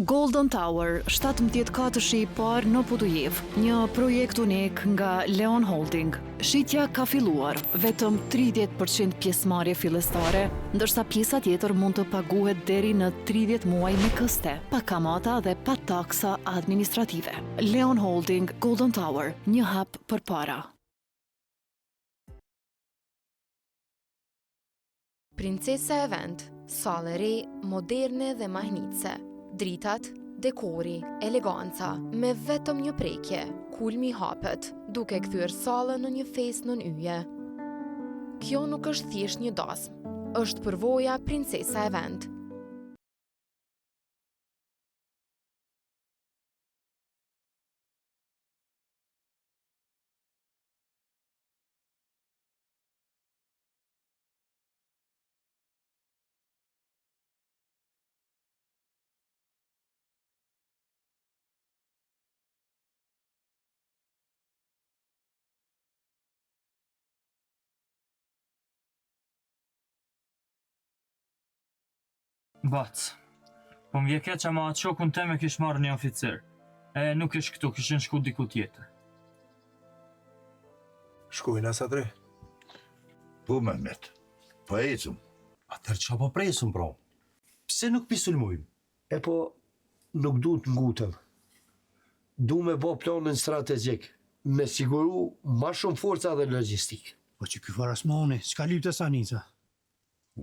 Golden Tower, 17 katëshi I parë në Putujev, një projekt unik nga Leon Holding. Shitja ka filluar, vetëm 30% pjesëmarrje fillestare, ndërsa pjesa tjetër mund të paguhet deri në 30 muaj me këste, pa kamata dhe pa taksa administrative. Leon Holding, Golden Tower, një hap për para. Princesa Event, sallë e re, moderne dhe mahnitse. Dritat, dekori, eleganca, me vetëm një prekje, kulmi hapet, duke kthyer sallën në një festë nën yje. Kjo nuk është thjesht një dasmë, është përvoja Princesa Event. Bac, po m'vje keq ama atë shokun teme kish marrë një oficer. E nuk ish këtu, kishin shku diku tjetër. Shkojnë asa tre? Po, Mehmet, po ecëm. Atër që po presëm, bro? Pse nuk pisulmojmë? E po, nuk du të ngutëm. Du me bo planën strategjik, me siguru ma shumë forca dhe logjistik. Po që ky farasmoni, s'ka lypë të sanica.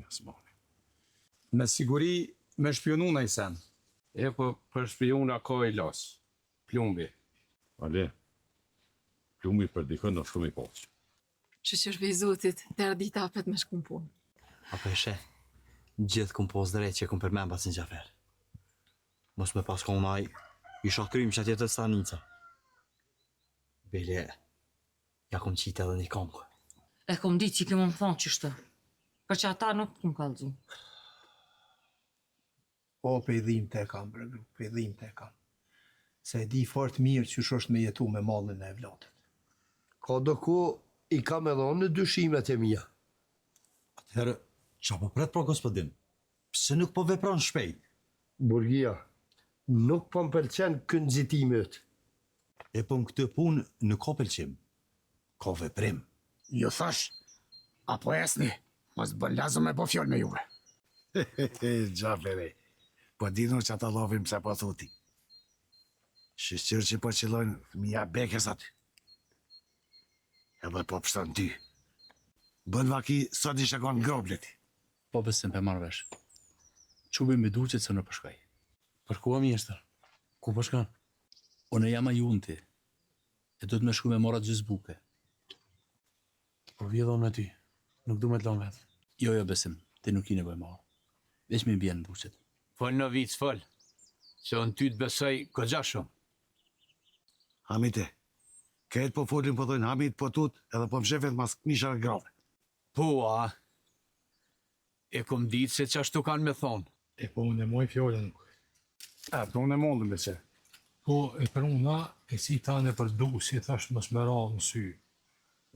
Asmani. Me siguri me shpionu në I sen. E po për shpiona ka I las. Plumbi. Ale, plumbi për dikën në shumë I posë. Shqyr për I zotit, der dita apet me shkum punë. Apo eshe, gjithë kum pos drejt që kum përmen basin gjafer. Mos me pas konaj, I shakryim që atjetët stanica. Bele, ja kum qitë edhe një kongë. E kom ditë që kemë më thonë qështë. Për që ata nuk kum kalëzu. Po, pe I dhim të e kam, bregru, pe I dhim të e kam. Se e di fort mirë që është me jetu me mallin e evlatit. Ka do ku I kam edhe në dyshimet e mija. Atëherë, qa po pret pro gospodin? Pse nuk po vepron shpejt? Burgia, nuk po më pëlqen këndzitimet. E po në këtë punë nuk ka pëlqim. Ka veprim. Jo thash, apo esni, mos bën lazëm me po fjoll me juve. Gjafere, po dinu që ata lovim se po thuti. Shqyr që po qilojnë fëmija bekes aty. Edhe po pështon ty. Bën vaki sot I shakon ngrobleti. Po besim për marrëvesh. Qubi me duqet se në përshkaj. Për ku mjeshtër? Ku përshkan? Unë jam a junti. E do të me shku me morat gjys buke. Po vjedhon me ty. Nuk du me të lonë vetë. Jo, besim. Ti nuk I nevoj marë. Veç me bjenë në duqet. Fol në vic fol. Se unë ty të besoj këgja shumë. Hamite, këtë po folin po dojnë Hamit po tut edhe po mshefet mas nisha grave. Po, a? E kom ditë se qashtu kanë me thonë. E po unë e moj fjollën nuk. Po unë e mondëm me që. Po, e për una, e si tane për du, si thash mos me ra në sy.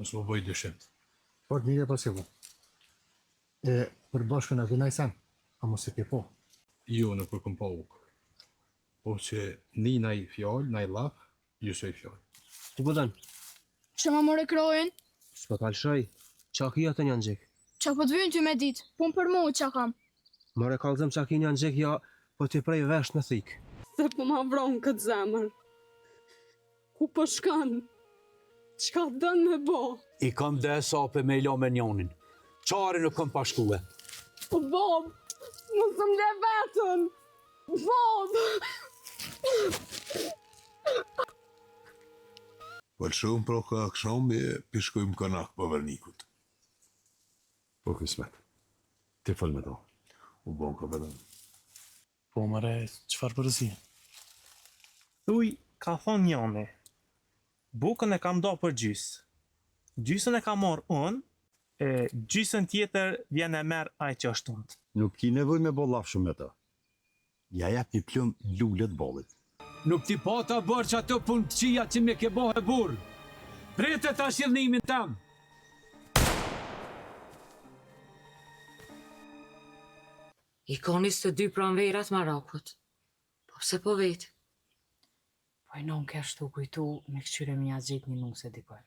Mos më bëj dyshimt. Po të mire pasivu. E për bashkën e këna I sen, a mos e ke po. Jo, nuk për këm pa ukë. Po që ni na I fjoll, na I laf, ju se I fjoll. Të bëdën? Që ma more krojën? S'po kalshoj, qa ki atë një gjek? Qa po të vynë ty me dit, pun për mu qa kam. More kalzëm qa ki një gjek, ja, po t'i prej vesh në thik. Se po ma vronë këtë zemër. Ku po shkan? Qka dënë me bo? I kom dhe sape me ilo me njonin. Qari nuk kom pashkue. Po Bob, mos më le vetën. Bob! Po shumë pro ka akshombi e pishkojmë kanak për vernikut. Po kismet, ti fol me to. U bon ka vedën. Po mëre, qëfar përësi? Thuj, ka thonë njone. Bukën e kam do për gjysë. Gjysën e kam marrë unë, e gjysën tjetër vjen e merë aj që është unë. Nuk ki nevoj me bo laf shumë me ta. Ja jep një plum lullet bollit. Nuk ti po ta bërë që ato punë të qia që me ke bohe burë. Prete ta shilnimin tam. I ka 22 pranverat Marakut. Po pse po vetë? Po i non kesh të kujtu me këqyre mi a gjitë një nuse dikoj.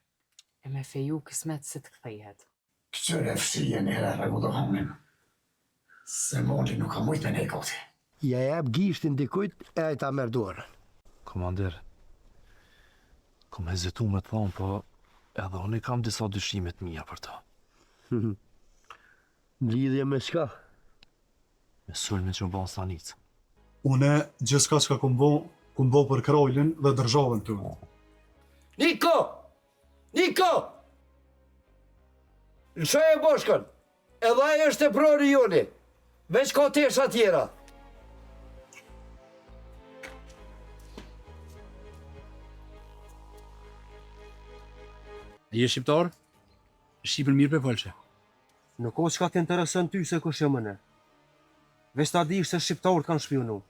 E me feju kismet se të kthejhet. Këqyre fshije njëre regullohonin. Se moli nuk ka mujtë me ne koti. Ja jep gishtin dikujt e ta merr dorën. Komandir, kom hezitu me të thonë, po edhe unë i kam disa dyshimet mija për ta. Në lidhje me shka? Me sulmin që më bon stanicë. Une gjithçka që kom bo për krajlin dhe dërzhavën të unë. Niko! Niko! Lëshoj e boshkën, edhe ajo është e prori joni, veç ka tesha tjera. E je shqiptar? Shqipën mirë për falqe. Nuk o qka të interesën ty se kush jë mëne. Veç ta di se shqiptarët kanë shpionu.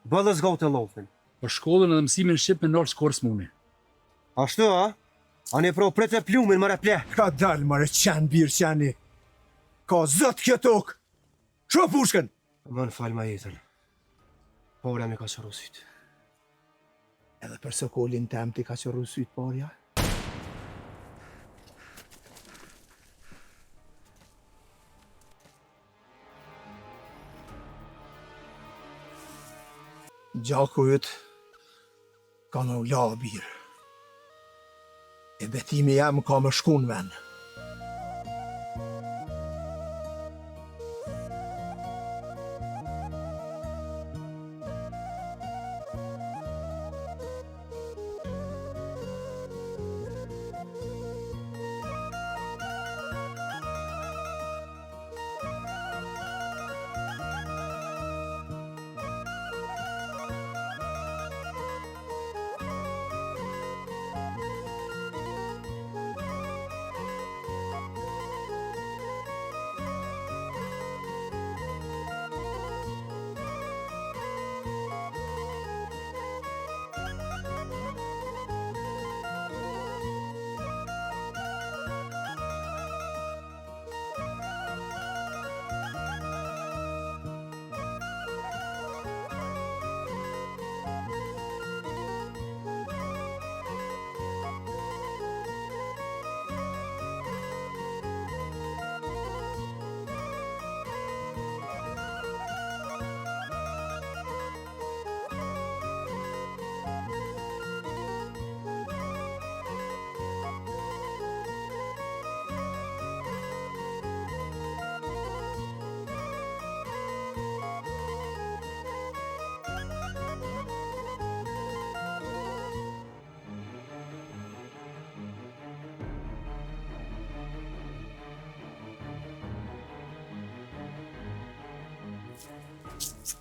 Bëllë zgau të lofin. Për shkollën edhe mësimin shqip me nërë s'korë s'muni. Ashtu, a? A një pro pret e plumin, mëre ple. Ka dalë, mëre qenë birë qeni. Ka zëtë kjo tokë. Sho pushkën? Më në falë ma jetën. Porja mi ka qëru sytë. Edhe për sokolin tem ti ka qëru sytë porja? Gjaku ytë ka në ula birë. E betimi jam ka më shku në vend.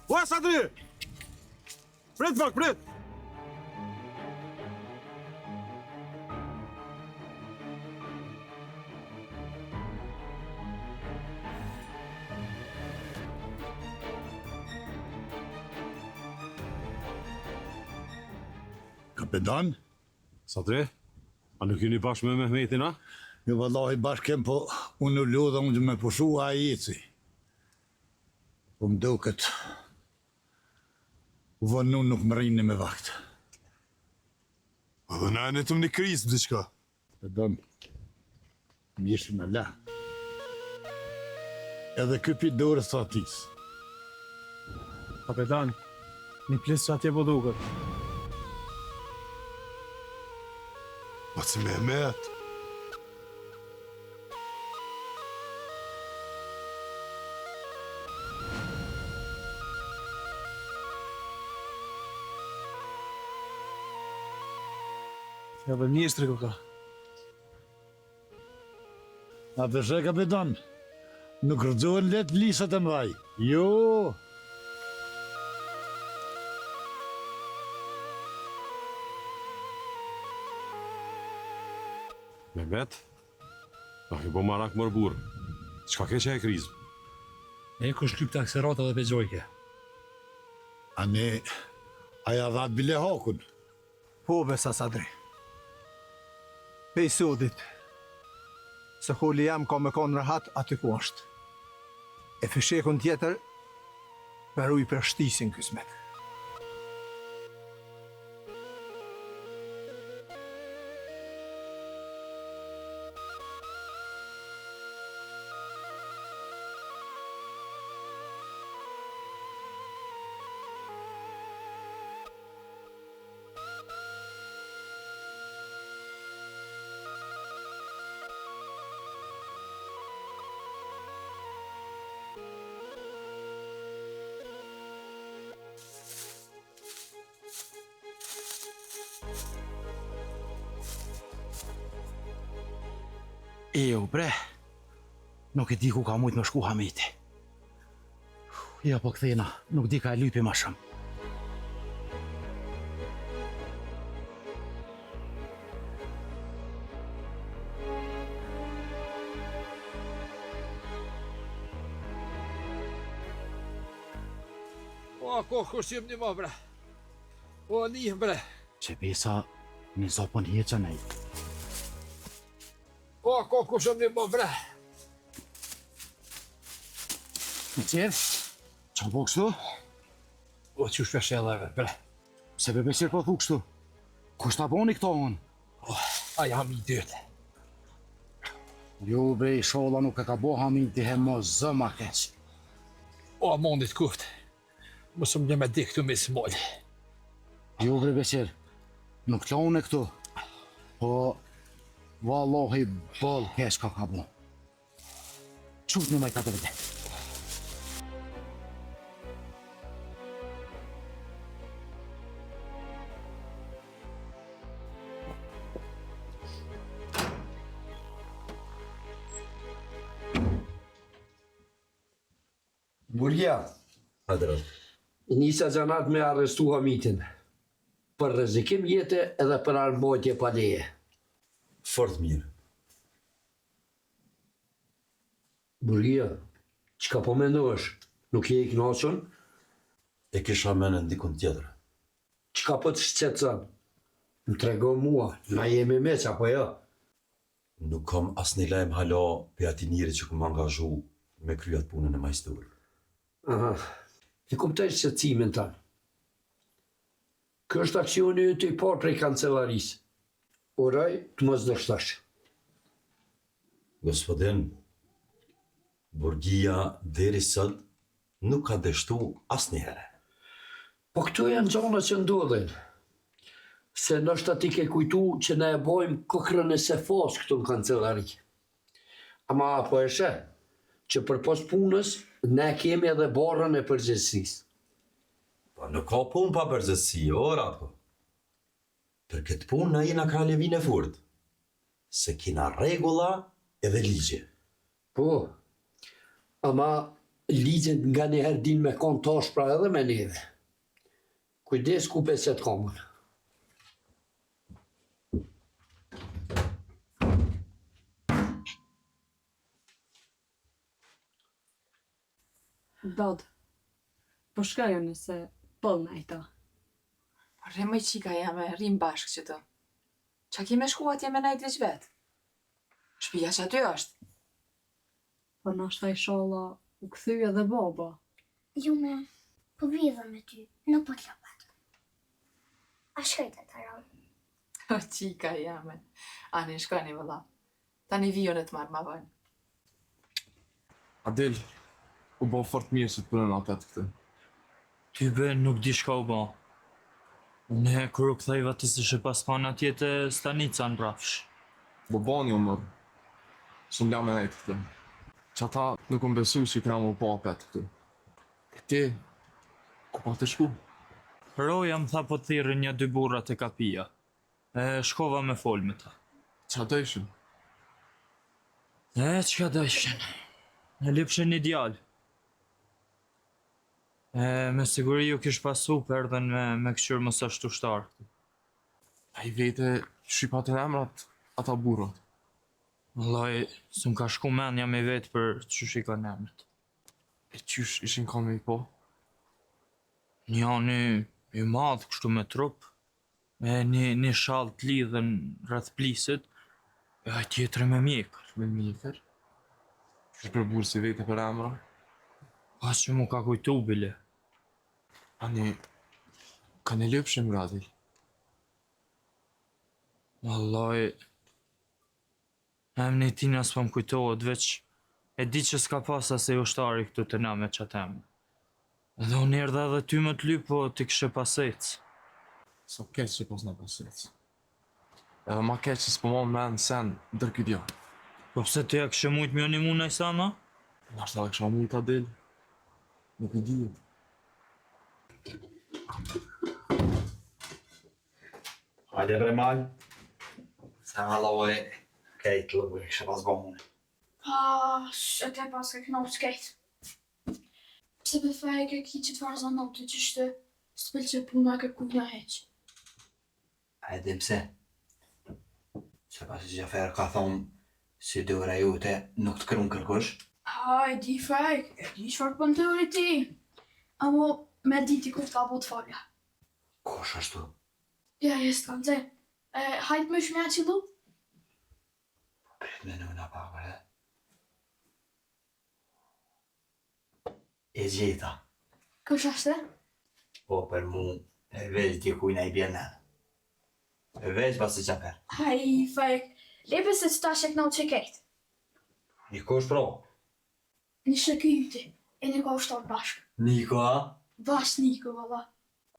Ua, Sadri! Prit pak, prit! Kapetan? Sadri? A nuk jeni bashkë me Mehmetin, a? Jo, vallahi bashkem, po unë u lodha unë me pushu a jeci. Po më duket, u vënu nuk më rinni me vakt. Edhe na e në të më një krizë, diqka. Të dëmë, më jeshtë në la. Edhe këpi dorës të atis. Kapetan, një plisë që atje po duket. Pa që Mehmet. Ja dhe mjeshtri ku ka. A përshë, kapetan, nuk rëgjohen letë lisat e mvaj. Jo! Mehmet? A ki bo marak mërë burë. Qka ke që e krizë? E kush lyp të akserata dhe pejgjojke. A ne, aja dhatë bile hakun. Po, besa Sadri. Pej sodit, se holi jam ka me konë rahat aty ku është. E fishekun tjetër, për uj për shtisin kësmet. Jo, bre. Nuk e di ku ka mujt me shku Hamiti. Ja, po kthena, nuk di ka e lypi ma shumë. O, kohë jem një më, bre. O, një, bre. Që bisa, një zopën një që nej. O, kohë jem një më, bre. Në qërë? Qa po kështu? O, që shpeshelleve, bre. Se be beqer po thu kështu. Kush ta boni këto unë? A jam i dytë. Jo, bre, i sholla nuk e ka bo Hamin ti he mo zëma keq. O, mondit kuft. Mësëm një me di këtu me smolli. Jo, bre, beqer. Nuk lone këtu. Po, vallohi bëll keq ka bo. Qut në majta të vete. Burja, nisa gjanat me arrestu Hamitin. Për rrezikim jete edhe për armbajtje pa leje. Fort mirë. Burja, çka po mendosh? Nuk je i kënaqur? E kisha menën dikun tjetër. Çka po të shqetëson? Më trego mua, na jemi meç apo jo? Nuk kam asnjë lajm hala për ati njeri që ku më angazhu me kryat punën e majstorë. Aha, e kuptoj shqetësimin tanë. Ky është aksioni yt i parë prej kancelarisë. Uroj të mos dështosh. Gospodin, Burgia deri sot nuk ka dështu asnjëherë. Po këto janë gjona që ndodhin. Se nështë ti ke kujtu që ne e bojmë kokrën e sefos këtu në kancelari. Ama po e sheh, që për pos punës, ne kemi edhe barën e përgjegjësisë. Po nuk ka punë pa përgjegjësi, o Ratko. Për këtë punë na jena ka levin e furt. Se kina rregulla edhe ligje. Po, ama ligjet nga njëherë din me kon tash pra edhe me neve. Kujdes ku peset komën. Dod, po shkajo nëse pëll në ejta. Rëmëj qika jame, rrim bashkë që të. Qa kime shku atje me najt veç vetë? Shpia që aty është. Po nashta i sholla u këthy edhe baba. Jume, po vidha me ty, nuk po t'la patë. A shkajta të rallë. O qika jame. Ani shkani vëlla. Tani vijon e të marrë ma vojnë. Adel, u bo fort mirë që të punën atë këtë. Ty be nuk di shka u bo. Ne kërë u këthejva të se shë pas kanë atje të stanica në brafsh. Bo bani u mërë. Shumë lja me nejtë këtë. Që ata nuk më besu që i këna më po apet këtë. E ti, ku pa të shku? Roja më tha po të thirë një dy burrat e kapia. E shkova me fol me ta. Qa dëshën? Qka dëshën? E lipshen ideal. Me siguri ju kish pasu për edhe me këshyrë mos është ushtarë. A i vete shqipat e emrat ata burrat? Vallaj, s'm ka shku menja me vetë për qysh i ka emrat. E qysh ishin ka me i po? Një anë i madhë kështu me trup, me një shallë të lidhen rreth plisit, e a tjetër me mjekër. Me mjekër? Qysh për burë si vete për emra? Pas që mu ka kujtu bile. Ani, ka në lëpshim gradi? Vallaj, emni tina s'po më kujtohet, veç e di që s'ka pas asej ushtari këtu të na me qatë emë. Edhe unë erdha edhe ty më të lyp, po t'i këshe pasec. So keq që pos në pasec. Edhe ma keq që s'po mon me në sen dër këtë jo. Po pse të ja këshe mujt mjo një muna i sana? Nashta dhe kësha mujt Adel. Nuk i di. Hajde bre mal. Sa halloj. Kejt lëbë e kështë pas bëmune. Se te pas ke knop skejt. Pse për fej ke ki që të farë zanë të qështë së pëllë që puna ke ku nga heq. A e dim pse? Se pas që Gjafer ka thonë si dëvra jute nuk të kërun kërkush. E di fej, e di që farë për në teori ti. Amo me di ti kur t'ka po të falja. Kosh ashtu? Ja, jes t'kam të. Hajt më shmja që lu? Prit me nëna pak, E gjeta. Kush ashte? Po për mu e veç dikujna i bjene. E veç pas të Gjafer. Fej, lepe se që ta shek në që kejt. Niko shpro? Një shëky jyti, e një ka ushtar bashk. Niko, a? Bash Niko, valla.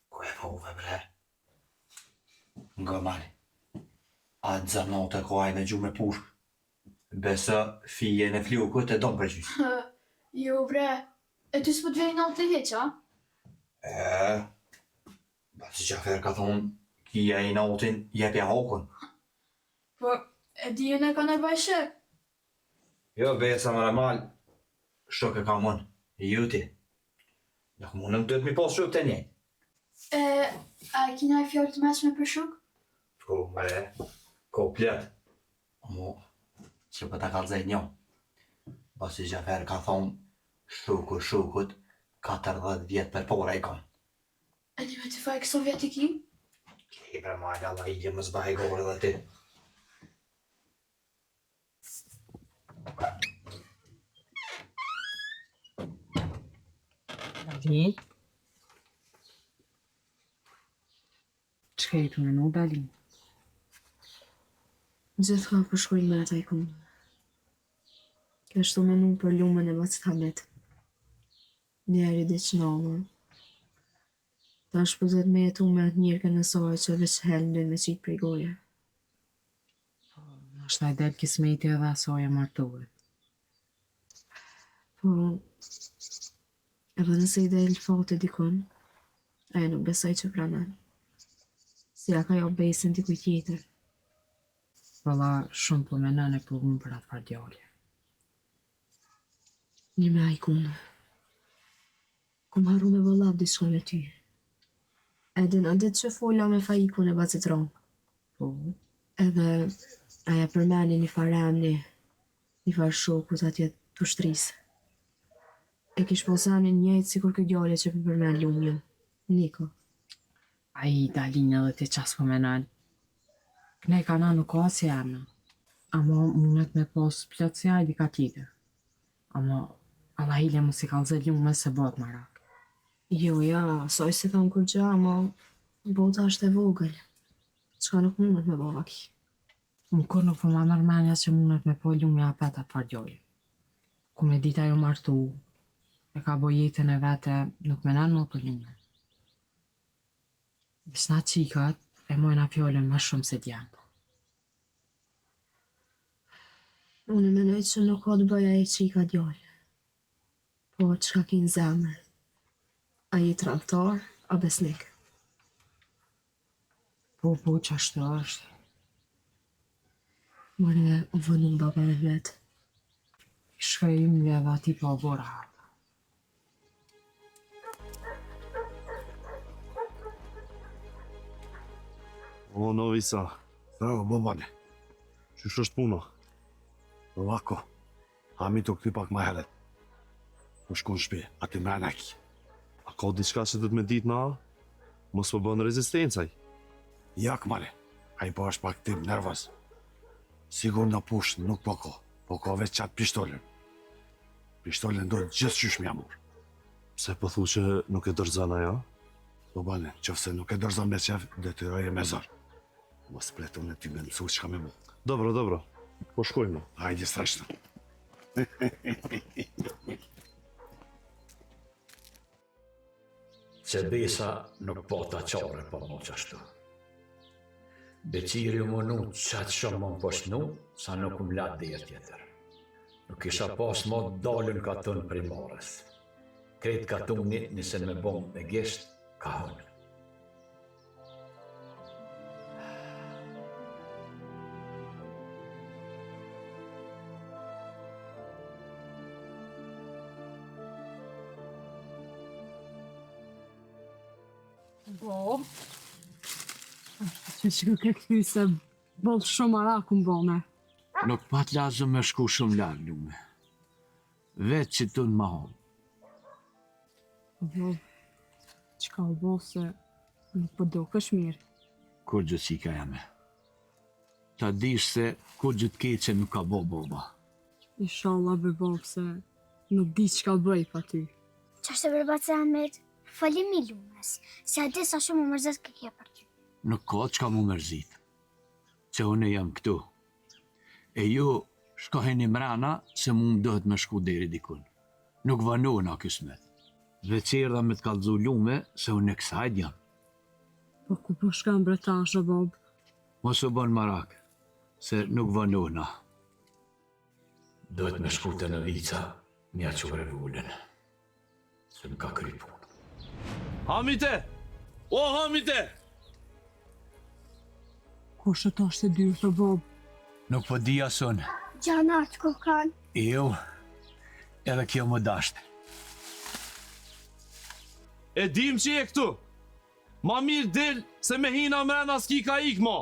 Ku e po uve bre? Nga mali. A të zanote ko ajme gjume pushk. Besa fije në fliukët e do më përgjys. Jo bre, e ty s'po t'vej në të heq, a? Basi Gjafer ka thonë, kia i nautin jepja hokun. Po, e di e ka në bajshek. Jo, besa më normal, shok e ka mën, i juti. Nuk mundëm të mi pas shok të një. A e kina e fjallë të mesme për shuk? Po, mre, komplet. Mo, që për ta kalzaj një. Basi Gjafer ka thonë, shukut, 40 vjetë për pora i kam. E një me të faj këso vjetë i ki? I bre majda, la i gjë më zbaj gore dhe ti. David? Qëka i të në në Berlin? Gjithë ka përshkojnë me ata i kumë. Kështu me nuk për lumën e më të tablet. Njeri dhe që në ta shpëzët me jetu me atë njërë kënë nësoj që veç helën me qitë prej goje. Nështë ta i del kismeti edhe asoja martuve. Po, edhe nëse i del fate dikon, e nuk besoj që pranan. Si a ka jo besin t'i kuj tjetër. Valla shumë po menën e po unë për atë fardjallje. Një me ajkunë. Kom haru me vëllav diçka me ty. Edin a ditë që folla me fajikun e bacit rong. Po. Edhe aja përmeni një faremni, një farë shokut atje të shtrisë. E kish posanin njëjtë si kur këtë gjallë që përmen lumjën. Niko. A i dalin edhe ti qas po menën. Këne ka na nuk ka si emna. Ama mundet me pos plotësia i dika tjetër. Ama Allah hile mu si kalzë lume se bot marak. Jo, ja, soj si thonë kur gja, ama bota është e vogël. Qka nuk mundet me bova ki. Më kur nuk po ma nërmenja që mundet me po lume apet atë fardjojë. Ku me dita jo martu, e ka bo jetën e vete, nuk menen më për lume. Visna qikat, e mojna fjollën ma shumë se djanë. Unë menoj që nuk ka të bëja e qika djallë. Po, qka ki në zemër? A i tramtar, a besnik? Po, që ashtu është. Mërë u vënën baba me vetë. Shka i më leva ti pa bora harpa. O, Novisa. Bravo, bobane. Qysh është puna? Ovako, hami të këti pak ma heret. U shkon shpi, ati me anaki. A ka diçka që dhëtë me dit na? Mos po bën rezistencaj. Jak, mare. A i po është pak tim nervës. Sigur në pusht nuk po ka veç qatë pistollin. Pistollin do gjithë qysh mja mur. Pse po thu që nuk e dërzan aja? Po bane, qofse nuk e dërzan me qef, detyroje me zor. Mos pletun e ti me nësu që ka me mu. Dobro. Po shkojmë. Hajde strashtë. Se besa nuk po ta qare pa mo qashtu. Beciri më nu qatë shumë më poshnu, sa nuk më latë dhe tjetër. Nuk isha pas mo dalën ka tënë prej marës. Kretë ka tënë nisen me bon me gesht, ka hënë. Bo, që ke këthy se bëllë shumë araku më bone. Nuk pat lazëm me shku shumë larg, lume. Vetë që tu në mahon. Bo, që ka bo se nuk përdo kësh mirë. Kur gjë qika jame. Ta dish se kur gjë të keqe nuk ka bo boba. Inshallah be bob se nuk di që ka bëj pa ty. Qashtë bërbace Ahmet, falim i lumës, se ati sa shumë më mërzet kë për ty. Nuk ka që ka mu mërzit. Që une jam këtu. E ju shkoheni mrena se mu më dohet me shku deri dikun. Nuk vanohena kismet. Dhe qerda me të kallëzu lume se une kësajt jam. Po ku po shkam bretasha, Bob? Mos u bon marak, se nuk vanohena. Dohet me shku të në vica, mja që revullin. Se më ka kry punë. Hamite! O, Hamite! Kush të është e dyrë të Bob? Nuk po di asun. Gjanat ku kanë. Jo, edhe kjo më dashtë. E dim që je këtu. Ma mirë del se me hina mrena s'ki ka ik ma.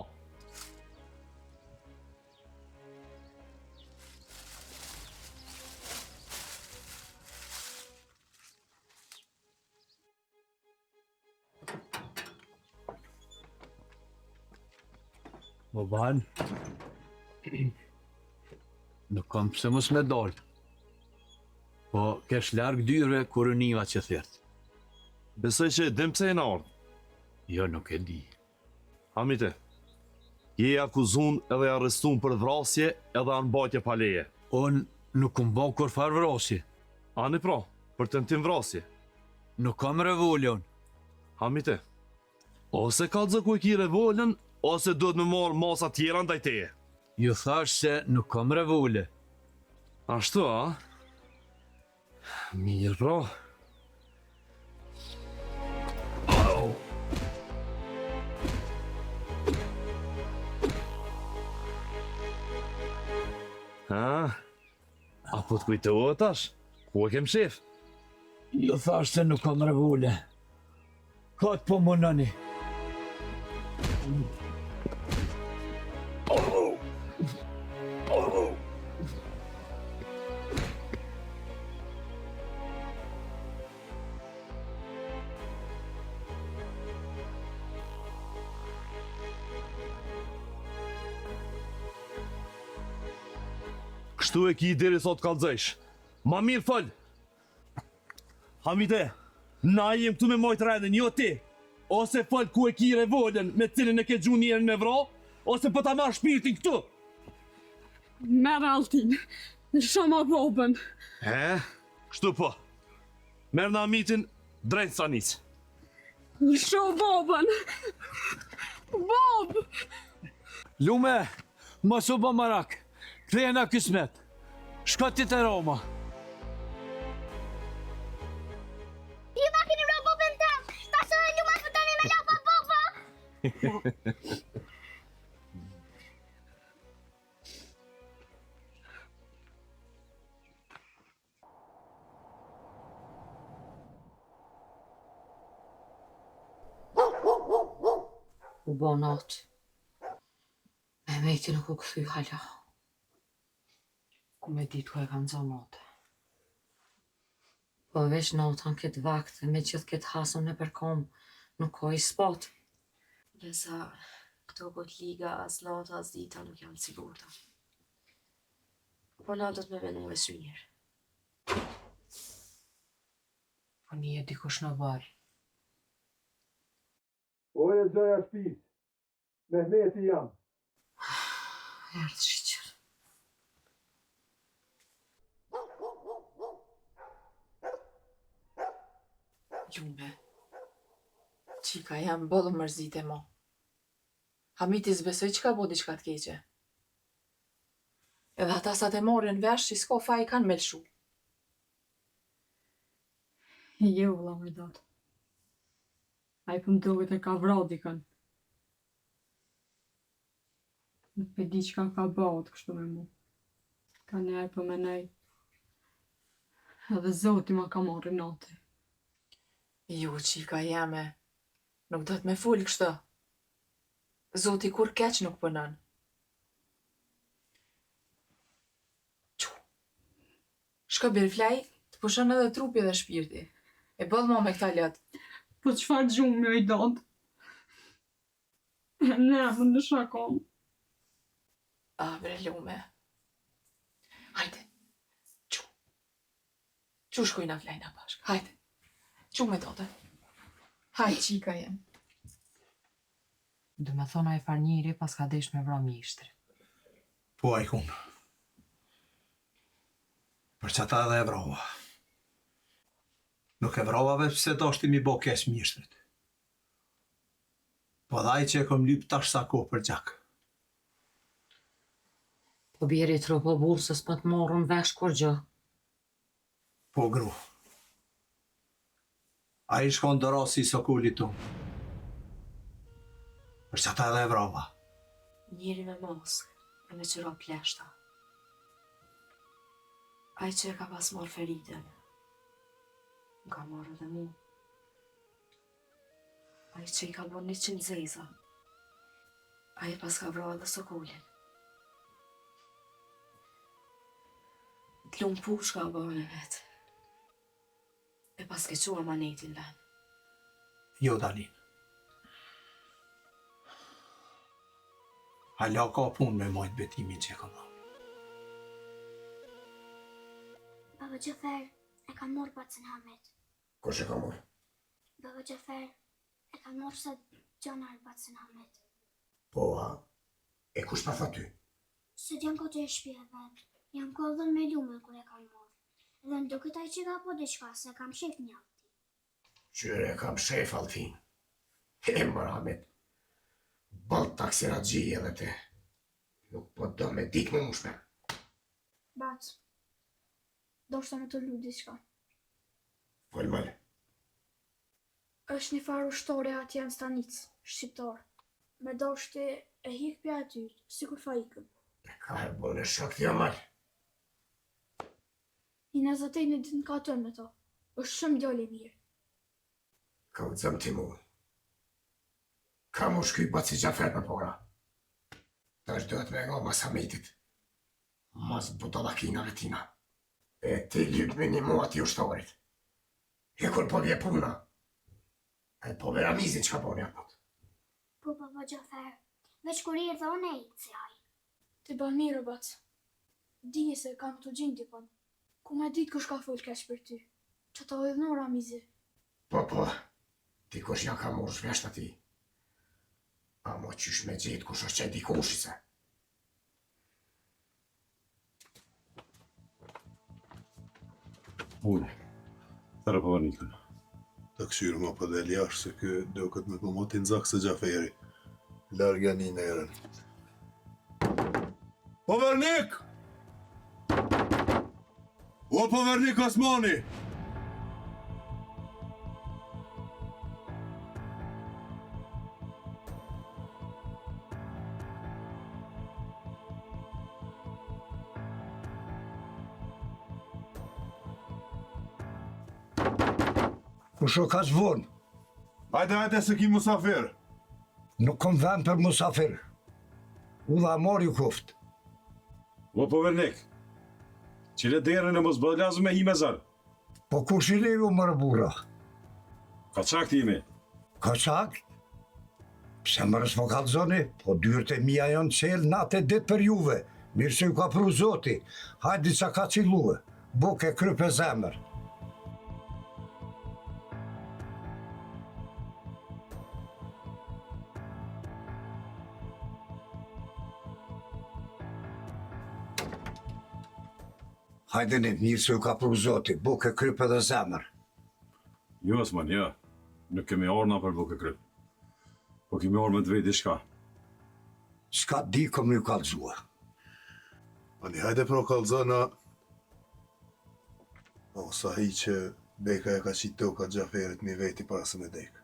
Më banë, nuk kam pëse mos me dalë. Po kesh largë dyrve kur univa që thirtë. Besoj që dim pse e në ardhë. Jo, nuk e di. Hamite, je akuzun edhe arrestun për vrasje edhe anbajtje pa leje. Unë nuk kom bo kur farë vrasje. Ani pra, për tentim vrasje. Nuk kam revolën. Hamite, ose ka të zëku e ki revolën, ose duhet me marë masa tjera ndaj teje. Ju thash se nuk kam revolë. Ashtu, a? Mirë, pra. Apo të kujtohet tash? Ku e kem shef? Ju thash se nuk kam revolë. Ka të po mënoni. Kështu e ki deri sot kallëzësh. Ma mirë fol. Hamite, na jem këtu me mojtë redhen, jo ti. Ose fol ku e ki revolën me cilin e ke gju njerën me vra, ose po ta marrë shpirtin këtu. Merë Altin, në shama Bobën. Kështu po. Merë në amitin drejtë sanis. Në shama Bobën. Bob! Lume, mos u bë marak. Kthejena kismet. Shko ti te Roma. Ju ma keni vra Bobën tam, ta së dhe ljumat për tani me lapa Boba. U bo natë. Mehmeti nuk u këthy hala. Ku me ditë ku e kanë zonë natë. Po veç natën këtë vakt dhe me gjithë këtë hasën në përkom, nuk ka i spot. Desa këto këtë liga as nata as dita nuk janë sigurta. Po na do të me menu e së mirë. Po një e dikush në varë. Oje zoja shpis, Mehmeti jam. Erdë shqyqër. Lume, qika jam bëllë mërzit e mo. Hamiti zbesoj që ka bo diçka të keqe. Edhe ata sa të morin vesh që s'ko fa i kanë me lëshu. Jo, vëlla me datë. A i pëm dohet e ka vra dikën. Nuk pe di qka ka bëhet kështu me mu. Ka njerë për me nej. Edhe zoti ma ka marri natë. Jo, qika jeme, Nuk do të me full kështu. Zoti kur keq nuk punon. Shko birflaj, të pushon edhe trupi dhe shpirti. E bëll mo me këta lot. Po çfarë gjumë me i dot? Ne më në shakon. Bre lume. Hajde. Qu shkojna flajna bashk. Hajde. Qu me dote. Hajde, qika jem. Do me thona e farnjiri pas ka desh me vra mishtri. Po ajkun. Për që ta edhe e vrova. Nuk e vrova veç pse do shti mi bo kesh mishtrit. Po dhaj që e kom lyp tash sa ko për gjak. Po bjeri tropo bursës për të morën vesh kur gjë. Po gru. A i shkon dëra si sokullit tu. Për që ta edhe e vrova. Njeri me mosk, e me qëra pleshta. Ai që e ka pas marrë Feridën, ka marrë edhe mu. Ai që i ka bërë 100 zeza, ai pas ka vra edhe sokullin. T'lumë push ka bërë e vetë, e pas ke qua manetin len. Jo, Dalin. Hala ka pun me majtë betimin që e ka marrë. Baba Gjafer e ka morë bacën Hamet. Kush e ka morë? Baba Gjafer e ka morë sa gjanar bacën Hamet. Po, e kush pa tha ty? Se t'jam kote e shpje vetë, jam kodhën me lume kër e kam morë. Dhe në duket ai që ka po diçka se kam shef një alti. Qyre e kam shef altin. E mër Hamet. Balt taksira gji edhe te. Nuk po do me dik më mushme. Bacë, do shta me të lu diçka. Fol mële. Është një farë ushtore atje në stanicë, shqiptar. Me doshti e hik pja aty, si kur fa ikëm. Ka e bën e shok t'ja mële. I në zatej në ditë në ka tënë me to. është shumë djali i mirë. Ka u zëm ti mu. Ka mu shkuj baci Gjafer për pora. Ta është duhet me nga mas Hamitit. Mas budalakinave tina. E ti lyp me një mua ti ushtorit. E kur po vje puna. E po vera mizin që ka po një apot. Po, baba Gjafer, veç kur i dhe one i si aj. Ti ban mirë, bac. Dije se kam të gjindi pon. Ku me ditë kush ka full kesh për ty. Që ta odhnora mizi. Po, ti kush ja ka mor shvesht ati. A mo qysh me gjitë kush është që di kushise. Unë, thërë për nikën. Të këshyrë më për del jashtë se kë do këtë me pëmotin zakë se Gjaferi. Larga një nërën. Povernik! O Povernik Osmani! Kusho ka zvon? Hajde se ki musafir. Nuk kom vend për musafir. U dha mor ju kuft. O Povernik, qile derën e mos bëdlazu me hi me zërë. Po kush i leju mërë bura? Ka qakt imi? Ka qakt? Pse mërës më kalzoni? Po dyrët e mija janë qelë natë e ditë për juve. Mirë që ju ka pru zoti. Hajdi që ka qiluë. Buke krype zemër. Hajdeni, mirë që ju ka pru zoti, buke krype dhe zemër. Jo, Osman, jo. Nuk kemi orna për buke kryp. Po kemi orë me të vejti shka. Shka di kom ju kalzua. Ani, hajde pro kalzana. O, sa hi që beka e ka qitë ka Gjaferit mi vejti para se me dek.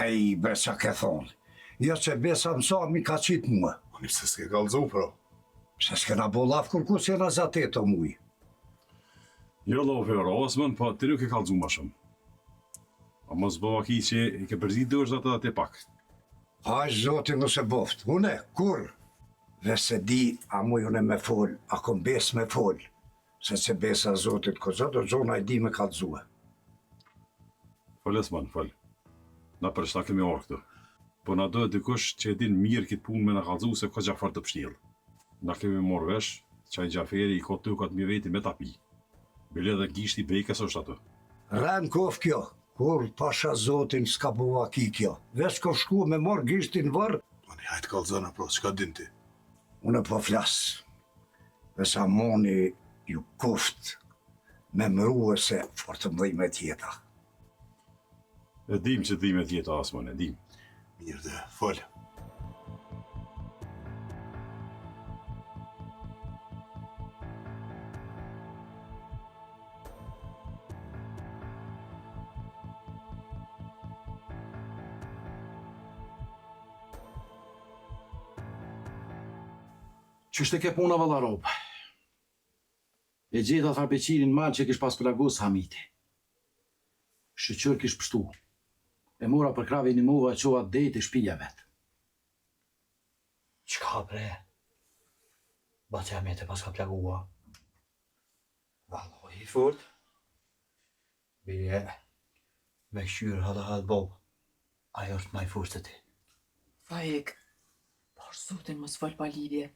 Ej, besa ke thonë. Jo që besa mësa mi ka qitë mua. Ani, pse s'ke kalzu, pro? Se s'kena bo laf kur kus jena zatet o muj. Jo, lo, Fjora, Osman, po ti nuk e kalzu ma shumë. A mos bëva ki që i ke përzit dorë atë atë pak. Haj zoti nëse boft, une, kur? Veç se di, a mu une me fol, a kom bes me fol. Se që besa zotit koza, do zona i di me kalzue. Fol Osman, fol. Na për shta kemi orë këtu. Po na do dikush që e din mirë këtë punë me na kalzu se ka Gjafar të pështjellë. Na kemi morë vesh, që i Gjaferi i ka tukat mi veti me tapi. Bile dhe gishti bejkës është ato. Ren kof kjo, kur pasha zotin s'ka buva ki kjo. Vesh ko shku me morë gishtin vërë. Ani, hajtë kalzana, pro, s'ka din ti. Une po flasë. Vesa moni ju kuft me mruë se fortë më dhime tjeta. E dim që dhime tjeta, Osman, e dim. Mirë dhe, fol. Qështë e ke puna valla rob? E gjitha tharpeqinin malë që kish pas plagus Hamiti. Shëqër kish pështu. E mora për kravi një muva e qova dhejt e shpija vetë. Qka bre? Batë Hamiti pas ka plagua. Valloj i fort. Bije, me këshyrë hadë hadë bob. Ajo është maj fort të ti. Faik, por zotin mos fol pa lidhje.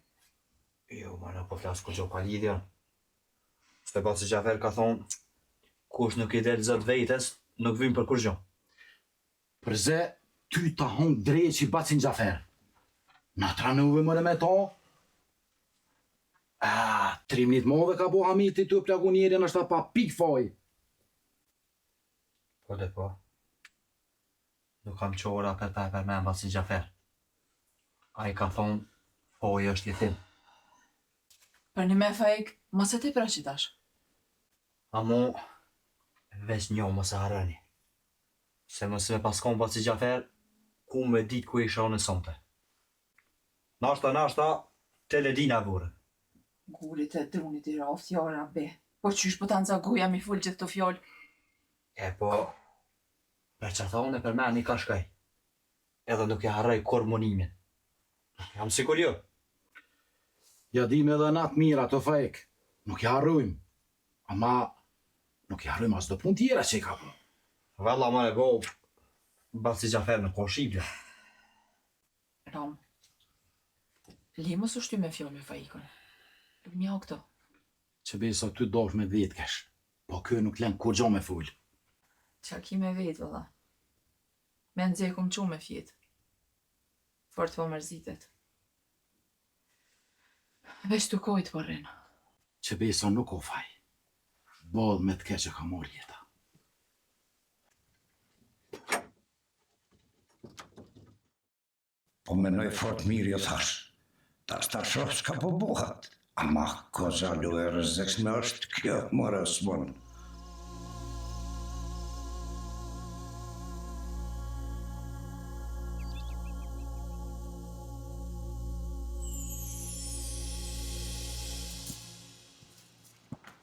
Jo, ma në po flasë ku gjo pa lidhja. Se Baci Gjafer ka thonë, kush nuk i del zët vejtes, nuk vim për kur gjo. Përze, ty ta hongë drejt që i Bacin Gjafer. Na tranuve mëre me to? 3 minit move ka bo Hamiti të plagu njerën është ta pa pik foj. Po dhe po. Nuk kam qora për me Bacin Gjafer. A i ka thonë, foj është jetim. Për një me Faik, mos e ti pra që tash. Amo, veç njo mos e harani. Se mos me paskon Baci Gjafer, ku me dit ku isha unë sonte. Nashta, teledina vore. Gullit e drunit i raft, jara be. Po qysh po të nxagoja mi full gjithë të fjoll. E po, për që thonë e për me një ka shkaj. Edhe nuk e harroj kur monimin. Jam sikur jo. Ja dim edhe natë mira të Faik. Nuk i harrujmë. Ama nuk i harrujmë as do pun tjera që i ka pun. Valla ma e bo, Baci Gjafer në ko shqipja. Ram, li mos u shty me fjoll me Faikon. Nuk mjau këto. Që besa ty dosh me vetë kesh. Po kjo nuk len kur gjo me full. Qa ki me vetë, valla. Me nëzje kum qu me fjetë. Fort po mërzitet. Veç të kojtë për rinë. Që besa nuk o faj. Bodh me të keqe ka mor jeta. Po menoj fort mirë jo thash. Ta shoh s'ka po buhat. Ama koza lu e rëzekshme është kjo, more Osman.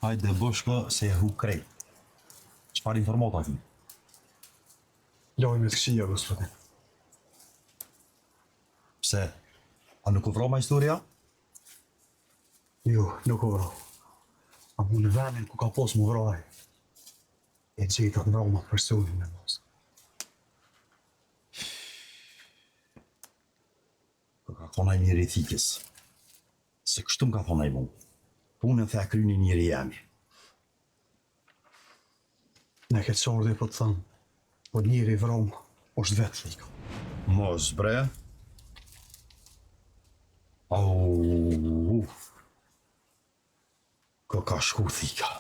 Hajde boshko se e hu krejt. Qëfar informata ti? Lojme të këshia, gospodin. Pse? A nuk u vroma historia? Jo, nuk u vro. A mu në venin ku ka pos mu vroj. E gjetat në vroma personin me mos. Ka thonaj njëri thikës. Se kështu më ka thonaj mu. Punën the kryni njëri jemi. Ne këtë qordi po të thëmë, po njëri vrom është vetë thika. Mos bre. Au. Ka shku thika.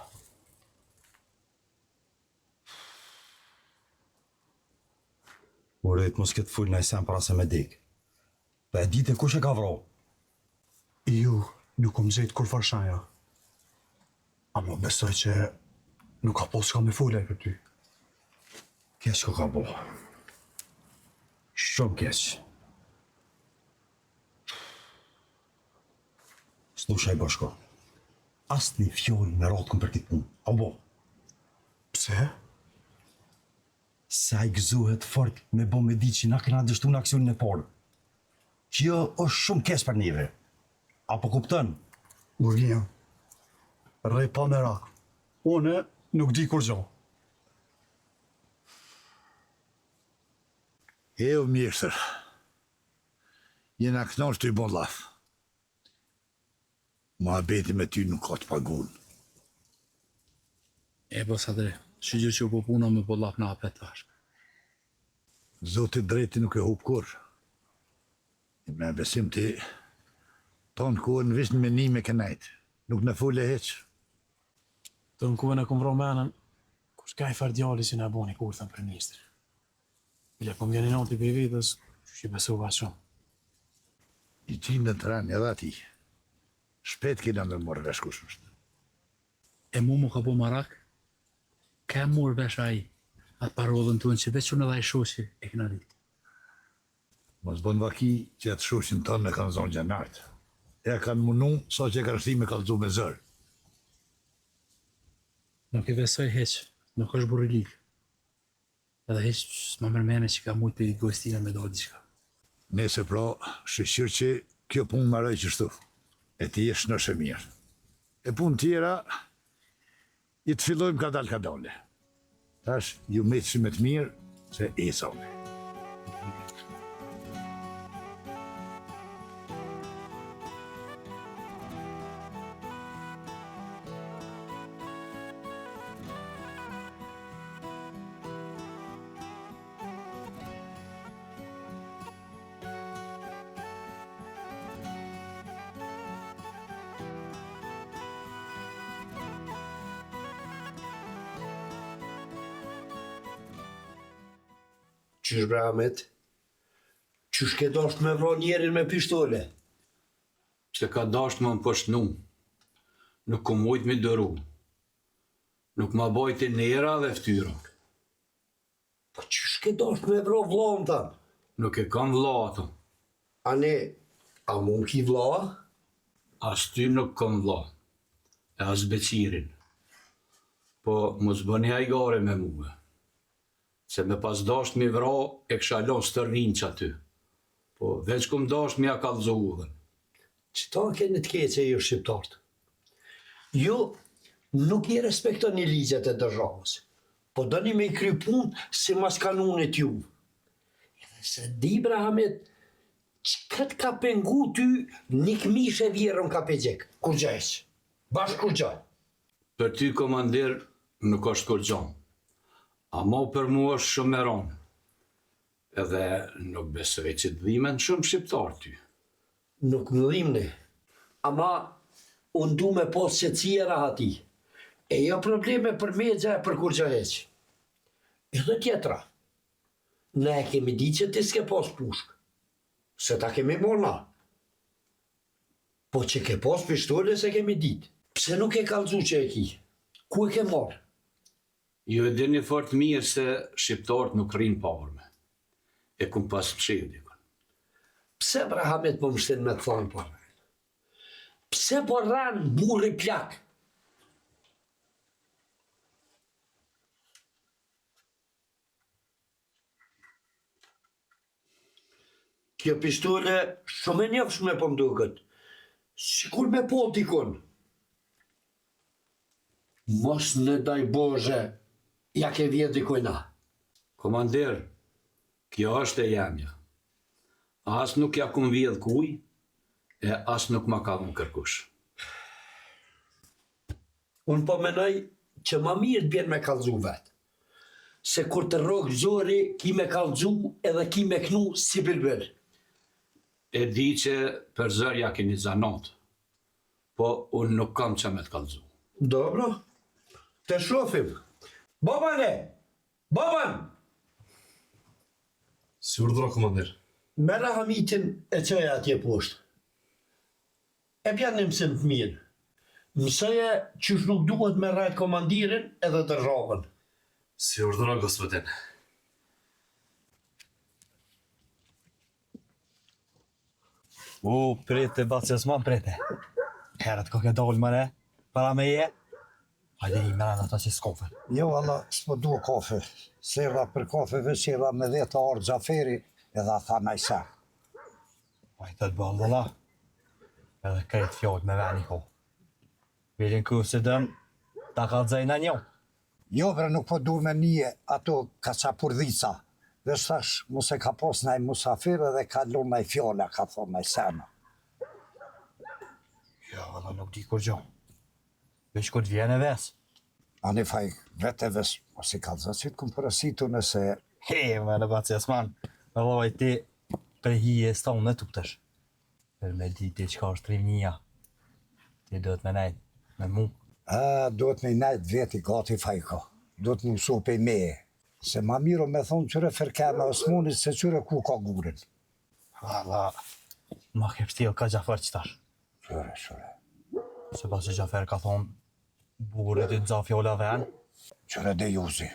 Uret mos këtë full në sen para se me dik. Pa e dite kush e ka vro? Ju nuk kom gjetë kur farshaja. Amo besoj që nuk ka pos ka me fullaj për ty. Keq ka bo. Shumë keq. Slushaj bashko. Asë një fjoll me rotën për këtë punë. A bo? Pse? Se a i gëzohet fort me bo me di që na këna dështu në aksionin e parë. Që jo është shumë kes për neve. Apo kuptën? Urgia, rej pa me rak. Une nuk di kur gjo. O mjeshtër, jena kënosh të i bon laf. Muhabeti me ty nuk ka të pagun. E po sa dre, që që po puna me po laf në apet tash. Zotit drejti nuk e hup kur. Me besim ti, tonë kohë në vishë në menime kënajt. Nuk në full e heq. Të në kohën e kom vro menën, kush ka i fardjali që në boni kurthën për ministrë. Bile kom vjeni noti për i vitës, që i besova shumë. I qimë të ranë edhe ati. Shpet kina me morë vesh kush është. E mu ka po marak, ka morë vesh a i, atë parodhën të në që veç unë edhe a i shoshi e këna ditë. Mos bon vaki që atë shoshin tonë me kanë zonë gjenartë. E kanë munu, sa që kanë shti me kalëzu me zërë. Nuk i besoj heq, nuk është burrilik. Edhe heq s'ma mërmene që ka mujtë i gojstina me do diqka. Nese pra, shëshirë që kjo punë maroj qështu. E ti jesh në shëmirë. E punë tjera, i të fillojmë ka dale. Tash, ju me të shimet mirë, se e sone. Qysh bre Ahmet? Qysh ke dasht me vro njerin me pistole? Se ka dasht më më pështnu, nuk ku mujt me dëru, nuk ma bojti nera dhe ftyra. Po qysh ke dasht me vro vlon tan? Nuk e kam vlla ato. A ne, a mund ki vlla? As ty nuk kam vlla, e as Beqirin. Po mos bëni hajgare me mua. Se me pas dasht mi vra, e kësha lon stërrin që aty. Po veç kum dasht mi a kallëzu udhën. Qëta keni të keqe ju shqiptartë? Ju nuk i respektoni ligjet e državës, po doni me i kry punë si mas kanunit ju. Edhe se di bre Ahmet, çka ka pengu ty, një këmish e vjerën ka pegjek, kur gjajsh, bashkë kur gjaj. Për ty, komandir, nuk është kur gjanë. Ama për mua është shumë e ronë. Edhe nuk besoj që të dhimen shumë shqiptar ty. Nuk më dhimni, ama unë du me pas që cira ati. E jo probleme për me gjaj për kur gjaj heq. Edhe tjetra, ne e kemi di që ti s'ke pas pushk, se ta kemi morna. Po që ke pas pishtole se kemi dit. Pse nuk e kalzu që e ki? Ku e ke marrë? Ju e dini fort mirë se shqiptarët nuk rinë pa arme. E kum pas mshedi. Pse bre Ahmet po mështin me të thonë po? Pse po ranë burri plak? Kjo pistole shumë e njëfshme po mduket. Sikur me po dikon. Mos në daj Bože, ja ke vjetë dikojna. Komandir, kjo është e jamja. As nuk ja kum vjedh kuj, e as nuk ma ka më kërkush. Unë po menoj që ma mirë të bjen me kalzu vetë. Se kur të rogë zori, ki me kalzu edhe ki me knu si bilbil. E di që për zërja keni zanot, po unë nuk kam që me të kalzu. Dobro, të shofim. Babane! Baban! Si urdhra, komandir. Mera Hamitin e qëja atje poshtë. E pjanë në mësim të mirë. Mësëje qysh nuk duhet me rajt komandirin edhe të rravën. Si urdhra, gospodin. Prete, baci Osman, prete. Herët ko ke dollë mëre, para me je. Hajde i mërën ata që s'kofe. Jo, Allah, s'po duhe kafe. Serra për kafe vëshira me 10 orë Xhaferi edhe a tha najsa. Hajde të bëllë dhe la. Edhe krejt fjallë me veni ko. Vilin ku se dëm, ta ka dzejna një. Jo, bre, nuk po duhe me nije ato kaçapurdhica. Vesh thash, mos e ka pas naj musafir edhe ka lun naj fjalla, ka thonë naj sena. Jo, Allah, nuk di kur gjo. Vesh kur t'vjene ves. Ani faj, vete ves, mos i kalza që t'kum përësitu nëse... He, me në baci asman. Me loj ti për hije stonë në tuptësh. Për me di ti qka është trimnia. Ti do të me nejt, me mu. Do të me nejt veti gati fajko. Do të mësu pe meje. Se ma miro me thonë qëre fërkeme osmonit se qëre ku ka gurin. Allah, ma ke pështil ka Gjafer qëtash. Qëre. Se pas që Gjafer ka thonë, burit i të za fjolla ven. Qëre de juzi.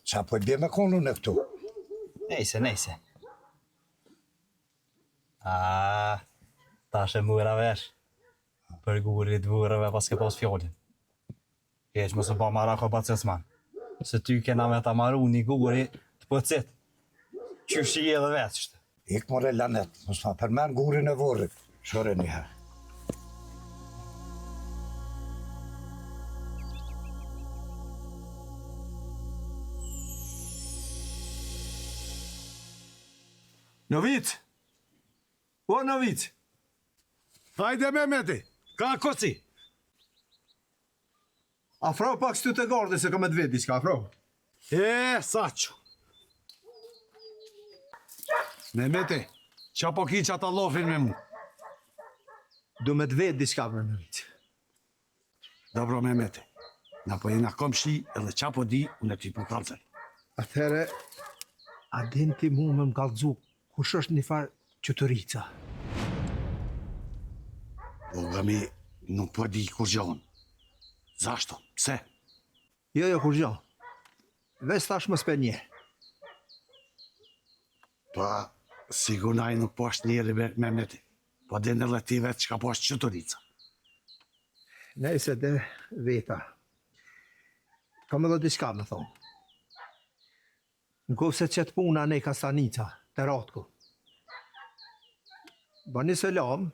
Qa po i bje me konu në këtu? Nejse. Tash e mura vesh. Për gurit vurëve pas ke pas fjollin. Keq mos u ba mara ko bacesman. Se ty kena me ta maru një guri të pëcit. Qyshi edhe veçështë. Ik more lanet, mos ma përmen gurin e vorrit. Shore njëherë. Novic! O, Novic! Hajde Mehmeti, ka koci? Afro pak shtu të gardë se ka me të vetë diçka, afro. Saqo. Mehmeti, qa po ki që ata lofin me mu? Du me të vetë diçka për Novic. Dobro Mehmeti, na po jena komshi edhe qa po di, unë e ti po kalëzën. Atëhere, a din ti mu me më kalëzu, kush është një farë qëtërica? Lugami, nuk po di kur gjohën. Zashto, pse? Jo, kur gjo. Ves tash më s'pe nje. Pa, sigur naj nuk po është njeri me Mehmeti. Po din edhe ti vetë që ka po është qëtërica. Nejse dhe veta. Kam edhe diçka me thonë. Në kovë se qëtë puna ne ka stanica, të ratku. Bani selam,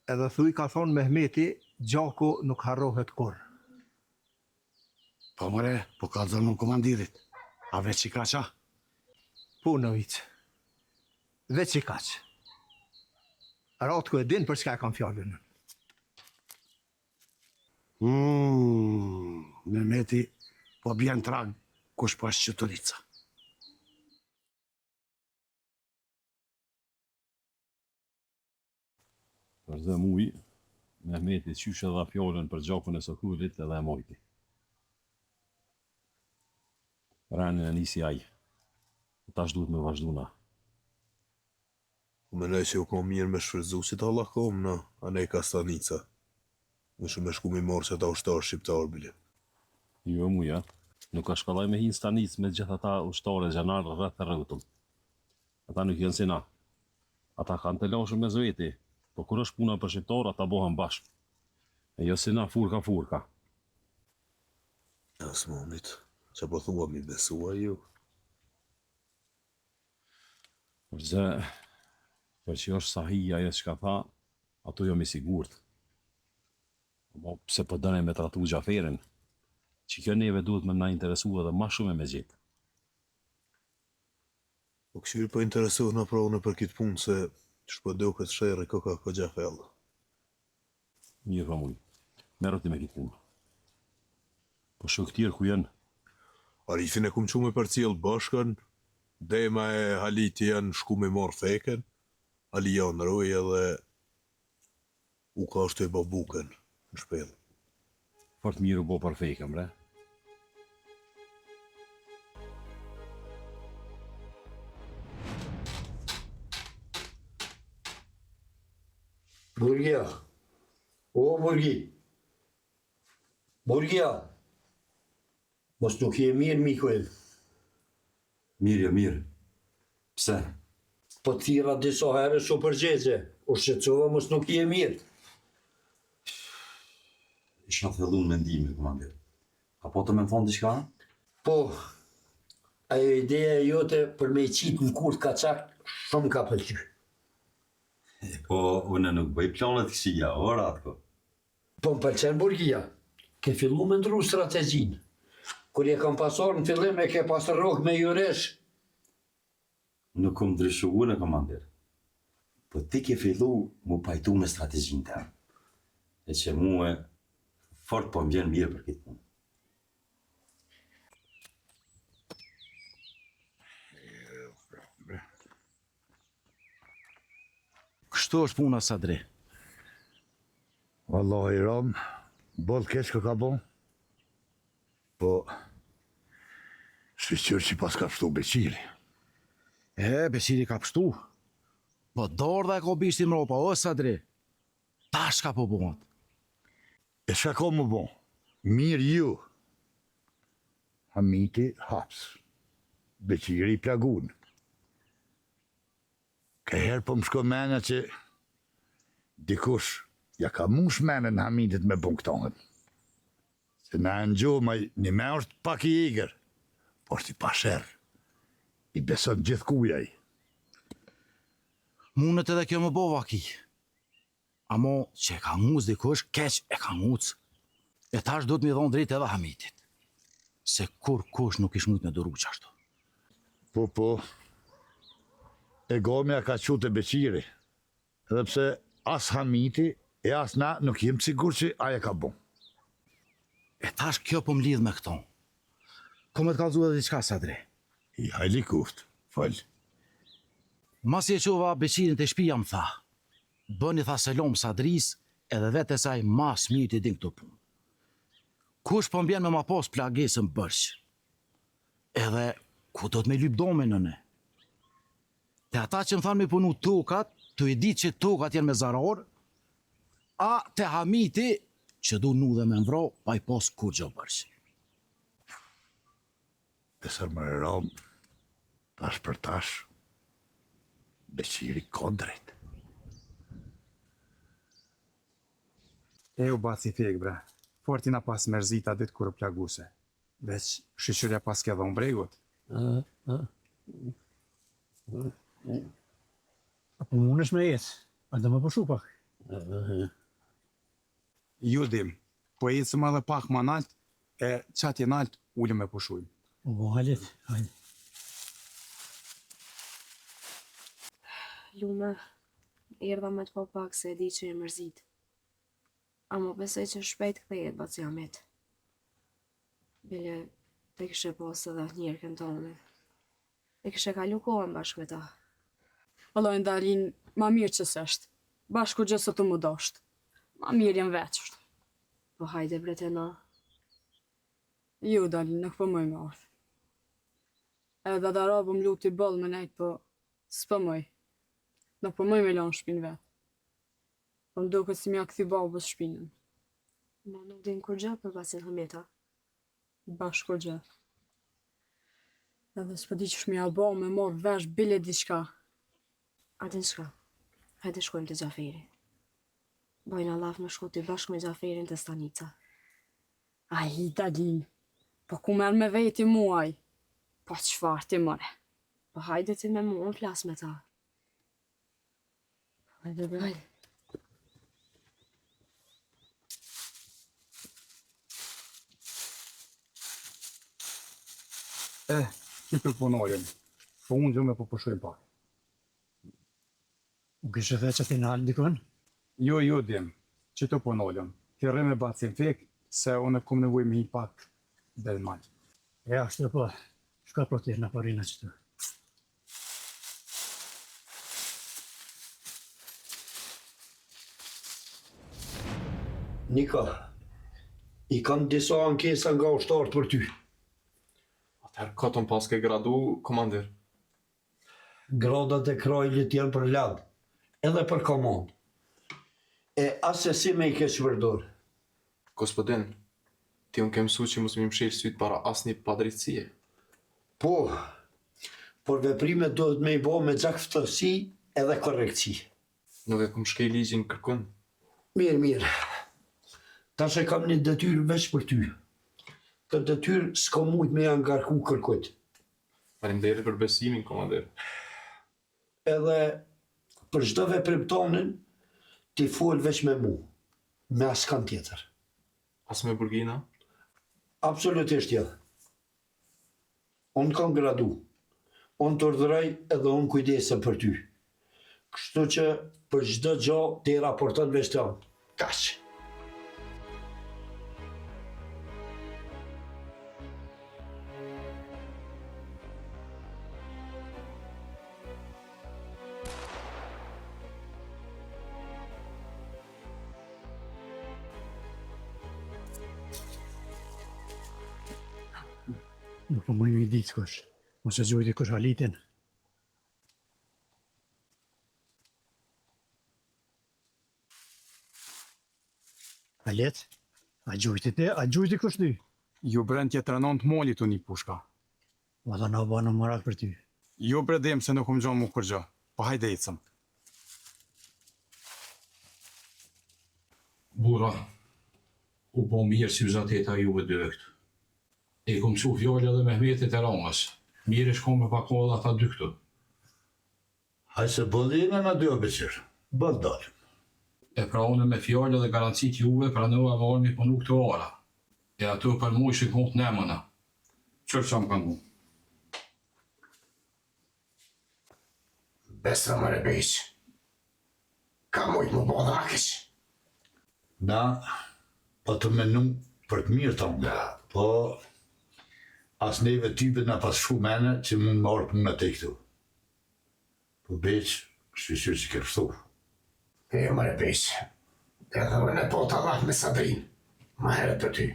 edhe thuj ka thonë Mehmeti, Gjako nuk harrohet kur. Po mëre, po ka dhënë komandirit. A veç i ka qa? Po, Novic. Veç i ka që. Ratku e din për çka kam fjallën. Mehmeti, po bjen trag kush po është qëtërica. Për dhe muj, Mehmeti qyshe dha fjollën për Gjakun e Sokullit edhe e mojti. Rënën e nisi aj. Tash duhet me vazhduna. U menoj që u kom mirë me shfrytzu si ta Allah kom në anej kastanica. Në shumë e shku mi morë që ta ushtarë shqiptarë bile. Jo muja, nuk ka shkallaj me hinë stanic me gjitha ta ushtare gjanarë rreth të rrëtull. Ata nuk jenë si na. Ata kanë të lashën me zveti, po kur është puna për shqiptarë, ata bohen bashkë. E jo si na furka. As momit, që po thua mi besua ju? Përse, për që është sahija e që ka tha, ato jo mi sigurt. Po pse po dëne me tratu Gjaferin, që kjo neve duhet me na interesu edhe ma shumë me gjithë. Po këshirë po interesohet në provën për kitë punë se shpo do këtë shërë ka Gjafella. Mirë pa mujë, merë ti me kitë punë. Po shok tjerë ku jenë? Arifin e kum qume për cilë bashkën, Dema e Haliti janë shku me marë feken, Ali janë roj edhe u ka është e babuken në shpedhë. Fort mirë u bo për feken, bre. Burgia. O, Burgi. Burgia. Mos nuk je mirë, Mikuel. Mirë. Pse? Po thira disa herë shu përgjegje. U shqetësova mos nuk je mirë. Isha thellun mendime, komandir. Ka po të me më thonë diçka? Po, ajo ideja jote për me i qitë në kurt kaçak shumë ka pëlqy. Po, unë nuk bëj planet kësia, ora atko. Po më pëlqen burgia. Ke fillu me ndru strategjin. Kur je kam pasor në fillim e ke pasër rok me juresh. Nuk kom ndryshu unë, komandir. Po ti ke fillu mu pajtu me strategjin të. E që mu e fort po më vjen mirë për këtë punë. Kështu është puna, Sadri. Wallahi Ram, boll keq ka bon. Po, shqyqyr që pas ka pështu Beqiri. Beqiri ka pështu. Po dorë dhe ko bishti mropa, o Sadri. Tash ka po buat. E shka ko më bon? Mirë ju. Hamiti haps. Beqiri plagun. Ka herë po më shko menja që dikush ja ka mush menën Hamitit me bun këtohet. Se na e në gjumë, një me është pak i eager, por është i pasher. I beson gjithë kujaj. Mundet edhe kjo më bova ki. Amo që e ka nguz dikush, keq e ka nguz. E tash do të mi dhonë drejt edhe Hamitit. Se kur kush nuk ish mujt me duru qashtu. Po, e gomja ka qute Beqiri. Edhe pse as Hamiti e as na nuk jem sigur që aja ka bon. E tash kjo po më lidh me këto. Ko me të kalzu edhe diçka, Sadri. I hajli kuft, fal. Masi e qova Beqirin të shpia më tha, bëni tha selom Sadris edhe vete saj mas mirë të din këto punë. Kush po mbjen me ma pos plagesën bërsh. Edhe ku do të me lyp dome në ne. Te ata që më thanë me punu tokat, të i ditë që tokat jenë me zarar, a te Hamiti që du nu dhe me mvro, pa i pos kur gjo bërsh. Besër më Ram, tash për tash, Beqiri ka drejt. E u baci fek, bre. Fortina pas merzita ditë kur u plaguse. Veç shqyqyrja pas ke dhon bregut. Apo mundesh me jetë, a do më përshu pak. Ju dim, po e jetë së madhe pak ma nalt, e qatje nalt ullë me pushujnë. O, halit, hajde. Lume, erdha me të po pak se e di që e mërzit. Amo besoj që shpejt kthehet Baciamit. Bile, te kishe posë edhe njerë këntone. E kishe kalu kohën bashkë me ta. Vallaj Ndalin, ma mirë që s'është. Bashku gjë së të më dosht. Ma mirë jem veçsht. Po hajde bretena. Jo, Dalin, nuk po mëj me ardhë. Edhe dara po më luti bëll me nejt, po s'po mëj. Nuk po mëj me lanë shpinë vetë. Po më duket si mja këthi babës shpinën. Ma nuk din kur gjë për Bacin Hameta. Bashkë kur gjë. Edhe s'po di që shmja ba me morë vesh bile diçka. A din shka, hajde shkojmë të Gjaferi. Bojna laf me shku të bashkë me Gjaferin të stanica. A i Dalin, po ku merë me veti muaj? Po qfar ti mëre? Po hajde ti me mua në flas me ta. Hajde bre. Hajde. Që të punojnë, po unë gjë me po përshojnë pak. U kështë dhe që ti në halë dikon? Jo, dim, që të punojnë. Ti rre me Bacin fek, se unë kom nevoj me hi pak dhe në malë. E ashtë po, shka pro tjerë në parina që të. Nika, i kam disa ankesa nga ushtarët për ty. Atëherë katën pas ke gradu, komandir. Gradat e krajlit janë për ladë, edhe për komand. E asesi me i ke shvërdor. Gospodin, ti unë ke mësu që mos më mshirë sytë para asni padrejtësie. Po, por veprimet duhet me i bo me gjakftësi edhe korrektësi. Nuk e kom shkej ligjin kërkun. Mirë. Tash e kam një detyrë veç për ty. Të detyrë s'ka mujt me janë ngarku kërkujt. Faleminderit për besimin, komandir. Edhe për çdo veprim tonin, ti fol veç me mu, me askan tjetër. As me Burgina? Absolutisht jo. Unë kam gradu. Unë të urdhëroj edhe unë kujdesem për ty. Kështu që për çdo gjë ti raporton veç të anë. Kaq. Nuk po më një i ditë kush. Mos e gjujti kush Halitin. Halit? A gjujti ti? A gjujti kush ty? Ju brend tjetëranon të molit unë i pushka. Ma dhe na banë marak për ty. Ju bredim se nuk më gjonë mu kur gjë. Po hajde ecëm. Bura, u po mirë si vzateta juve dy këtu. E kom su fjallë edhe Mehmetit e Ramës. Mirë shko me pakolla ata dy këtu. Hajse bëllin e në dy obeqir. Bëll dalim. E pra unë me fjallë edhe garancit juve pranova varmi punu këtu ara. E ato për mu i shikon të nemëna. Qërë që më kanë mu? Besa më rebejq. Ka mujt më bo dhe akish. Na, po të menu për të mirë tonë. Po, as neve typet na pas shku mene që mund marrë punët e këtu. Po beq, shqyqyr që ke pështu. E më rebejq. Edhe unë e po të Allah me Sadrin. Ma herët për ty.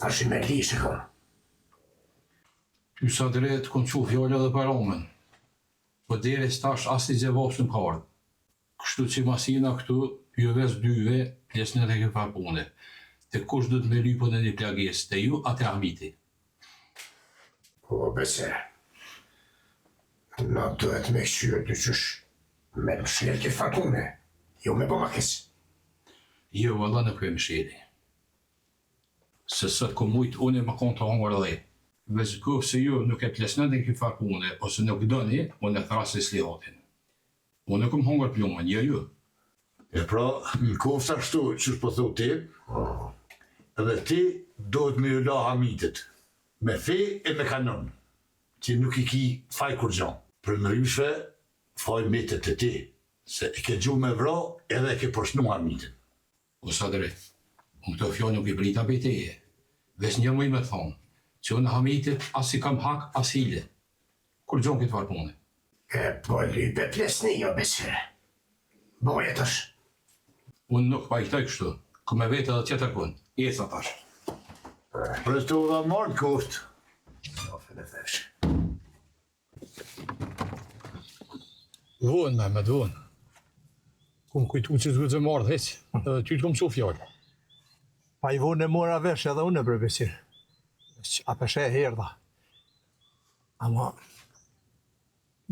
Thash i me li shikon. Ty sa drejt kon qu fjallë edhe për Ramën. Po dere stash as i gjevos në kardë. Kështu që masina këtu, ju ves dyve, pjesën e ke farpune. Te kush du të me lypën e një plages, te ju atë e Hamiti. Po bese, na duhet me këshyrë dy qysh, me mëshirë ke farpune, jo me bëmakis. Jo, valla nuk e mëshiri. Se sot ku mujt unë e më konë të hongër dhe. Veç kuf se ju nuk e plesnën e ki farpune, ose nuk doni, unë e thrasë i slihatin. Unë e kom hongër plumën, jo ju. E pra, në kofta shtu që shpo thot ti, edhe ti dohet me ju la Hamitit, me fe e me kanon, që nuk i ki faj kur gjan. Për në ryshve, faj metet e ti, se e ke gju me vra edhe e ke përshnu Hamitin. O sa drejt, unë këto fjallë nuk i brita beteje. Ves një mëj me thonë, që unë Hamitit as i kam hak, as hile. Kur gjon këtë farpune? E po lype plesni jo besire. Bojet është. Unë nuk pa i këtoj kështu, ku me vete edhe tjetër kun. Esa tash. Prestu dhe marrë koft. Sofën e thesh. Vonë, Mehmet, vonë. Kum kujtu që zhvë të marrë heq, edhe ty të kom su fjallë. Pa i vonë e mora vesh edhe unë e bre besir. A peshe e herdha. Ama,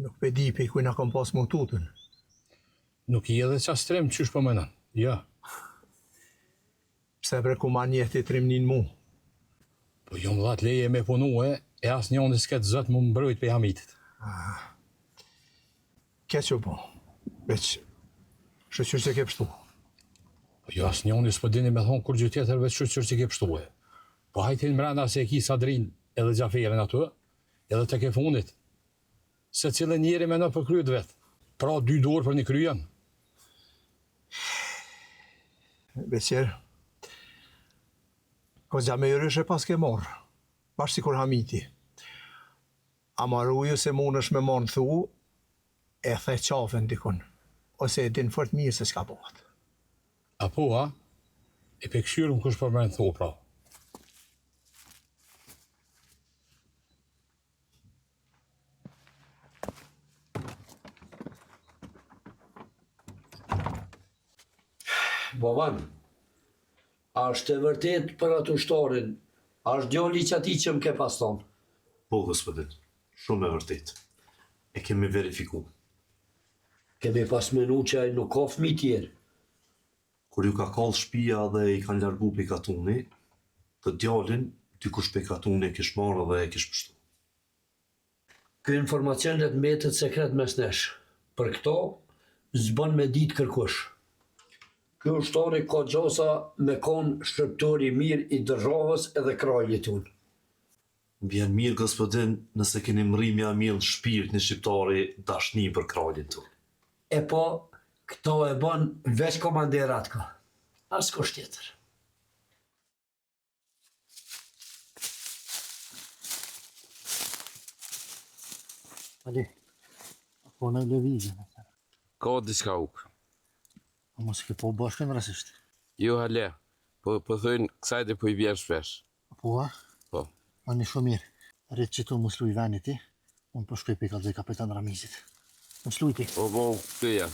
nuk pe di pe kujna kom pas më tutën. Nuk i edhe qa strem qysh për menan, ja. Pse bre ku ma njeti trimnin mu? Po jo më dhat leje me punu e as një ondës këtë zëtë më mbrojt pe Hamitit. Ke që po, veç, shëqyr që ke pështu. Po jo as një ondës po dini me thonë kur gjë tjetër veç shëqyr që ke pështu e. Po hajtin mrena se e ki Sadrin edhe Gjaferin ato, edhe të ke fundit. Se cilë njeri me në për kryet vetë. Pra 2 dorë për një kryen. Beqer, ko gja me jërëshe pas ke morë, bashkë si kur Hamiti. A marruju se mund është me morë në thu, e the qafën dikun, ose e din fort mirë se s'ka bëhat. A po, a? E pe këshyrë më kush për me në thu, pra. Baban, është e vërtet për atë ushtarin, është djali që ati që më ke pas thonë. Po, gospodin, shumë e vërtet. E kemi verifiku. Kemi pas menu që ai nuk ka fëmijë tjerë. Kur ju ka kallë shtëpia dhe i kanë largu pikatuni, të djalin dikush pe katun e kish marrë dhe e kish pështu. Ky informacionet mbetet sekret mes nesh. Për këto, zbën me ditë kërkush. Ky ushtari ka gjosa me kon shërptori mirë i dërzhavës edhe krajlit unë. Vjen mirë, gospodin, nëse keni mrimja mirë shpirt në shqiptari dashni për kralin tu. E po, këto e bën veç komanderat ka. As kusht tjetër. Ali, po në lëvizje. Ka diçka ukë. A mos ke po bashkën rasisht? Jo, hale. Po thëjnë kësajte po I vjen shpesh. Po, a? Po. Ma një shumë mirë. Rritë që tu më sluj veni ti, unë po shkoj pika dhe kapitan Ramizit. Më sluj ti. Po, këtëja.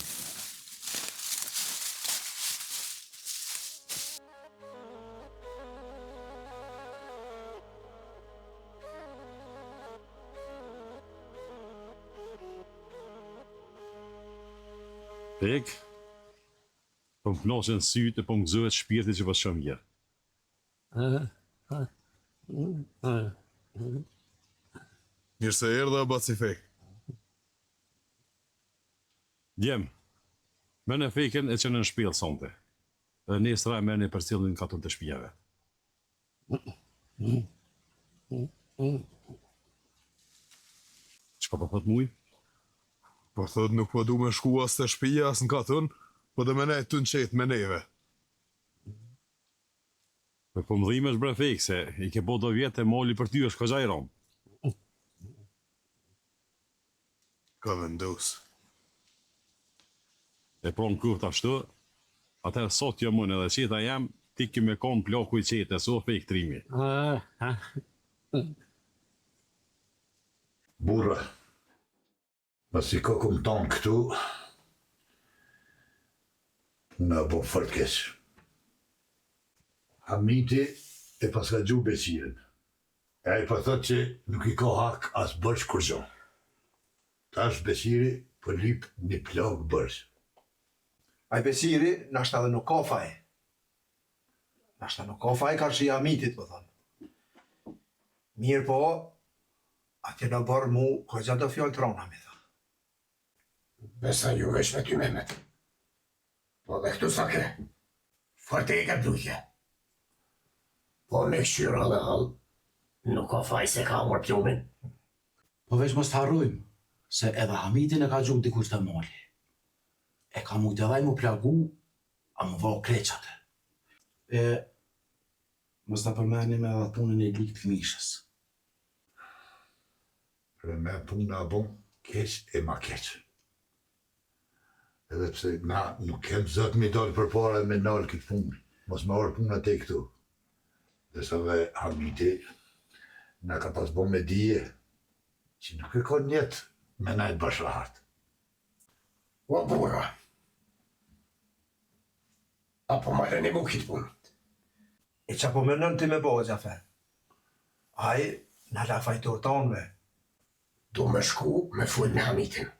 Pek, po më pnosën sytë e po më gëzohet shpirti që po shumë mirë. Mirë se erdha, Bacifek. Djem, me në fejken e që në shpilë sonte. Dhe nesra me në për cilin katun të shpijave. Që po thot muj? Po thot nuk po du me shku as të shpija as në katun, po dhe me nejtë të në qetë me neve. Po më dhimesh bre fejk se I ke po do vjetë e moli për ty është ka gjajron. Ka vendos. E pronë kuft ashtu, atër sot jo mune dhe qeta jam, ti ki me konë ploku I qete, so fejk trimi. Burra, nësi ka kum tonë këtu, në bo fort keq. Hamiti e paska gju Besirin. E ai po thot që nuk I ka hak as bërsh kur gjo. Tash Besiri po lip një plak bërsh. Ai Besiri nashta dhe nuk ka faj. Nashta nuk ka faj ka që I Hamitit, po thonë. Mirë po, atje në bërë mu ko gjatë do fjallë trona, mi tha. Besa ju veç me ty Mehmet. Po dhe këtu sa ke, forte I ka duke. Po me këshyra dhe hal, nuk ka faj se ka mor pjumin. Po veç mos të harrujmë, se edhe Hamitin e ka gjumë dikush të mali. E ka mujt edhe I mu plagu, a mu vao kreqate. E, mos të përmenim edhe punën e likë të mishës. Për me puna bon, keq e ma keq. Edhe pse na nuk kem zot mi dalë për para me nalë këtë punë. Mos me orë punat e këtu. Dhe sa dhe Hamiti na ka pas bon me dije që nuk e ka njetë me najtë bashrahat. O burra, apo marrë një mu këtë punë. E që po mënën ti me bëhë, Gjafer. Ai në la fajtor tonëve. Du me shku me full me Hamitin.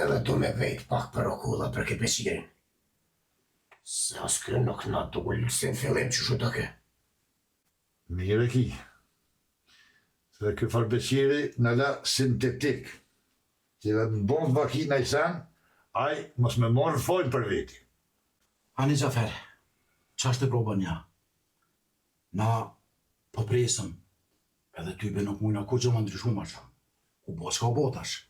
Edhe du me vejt pak për okulla për ke Besirin. Se as kë nuk na dull se në fillim që shu të ke. Mire ki. Se kë farë Besiri në la sintetik. Që dhe në bon vakina I san, ai mos me morë fojnë për veti. Ani Gjafer, qa është të proba nja? Na po presëm, edhe tybe nuk mujna kur gjë më ndryshu ma qa. Ku bo s'ka botash.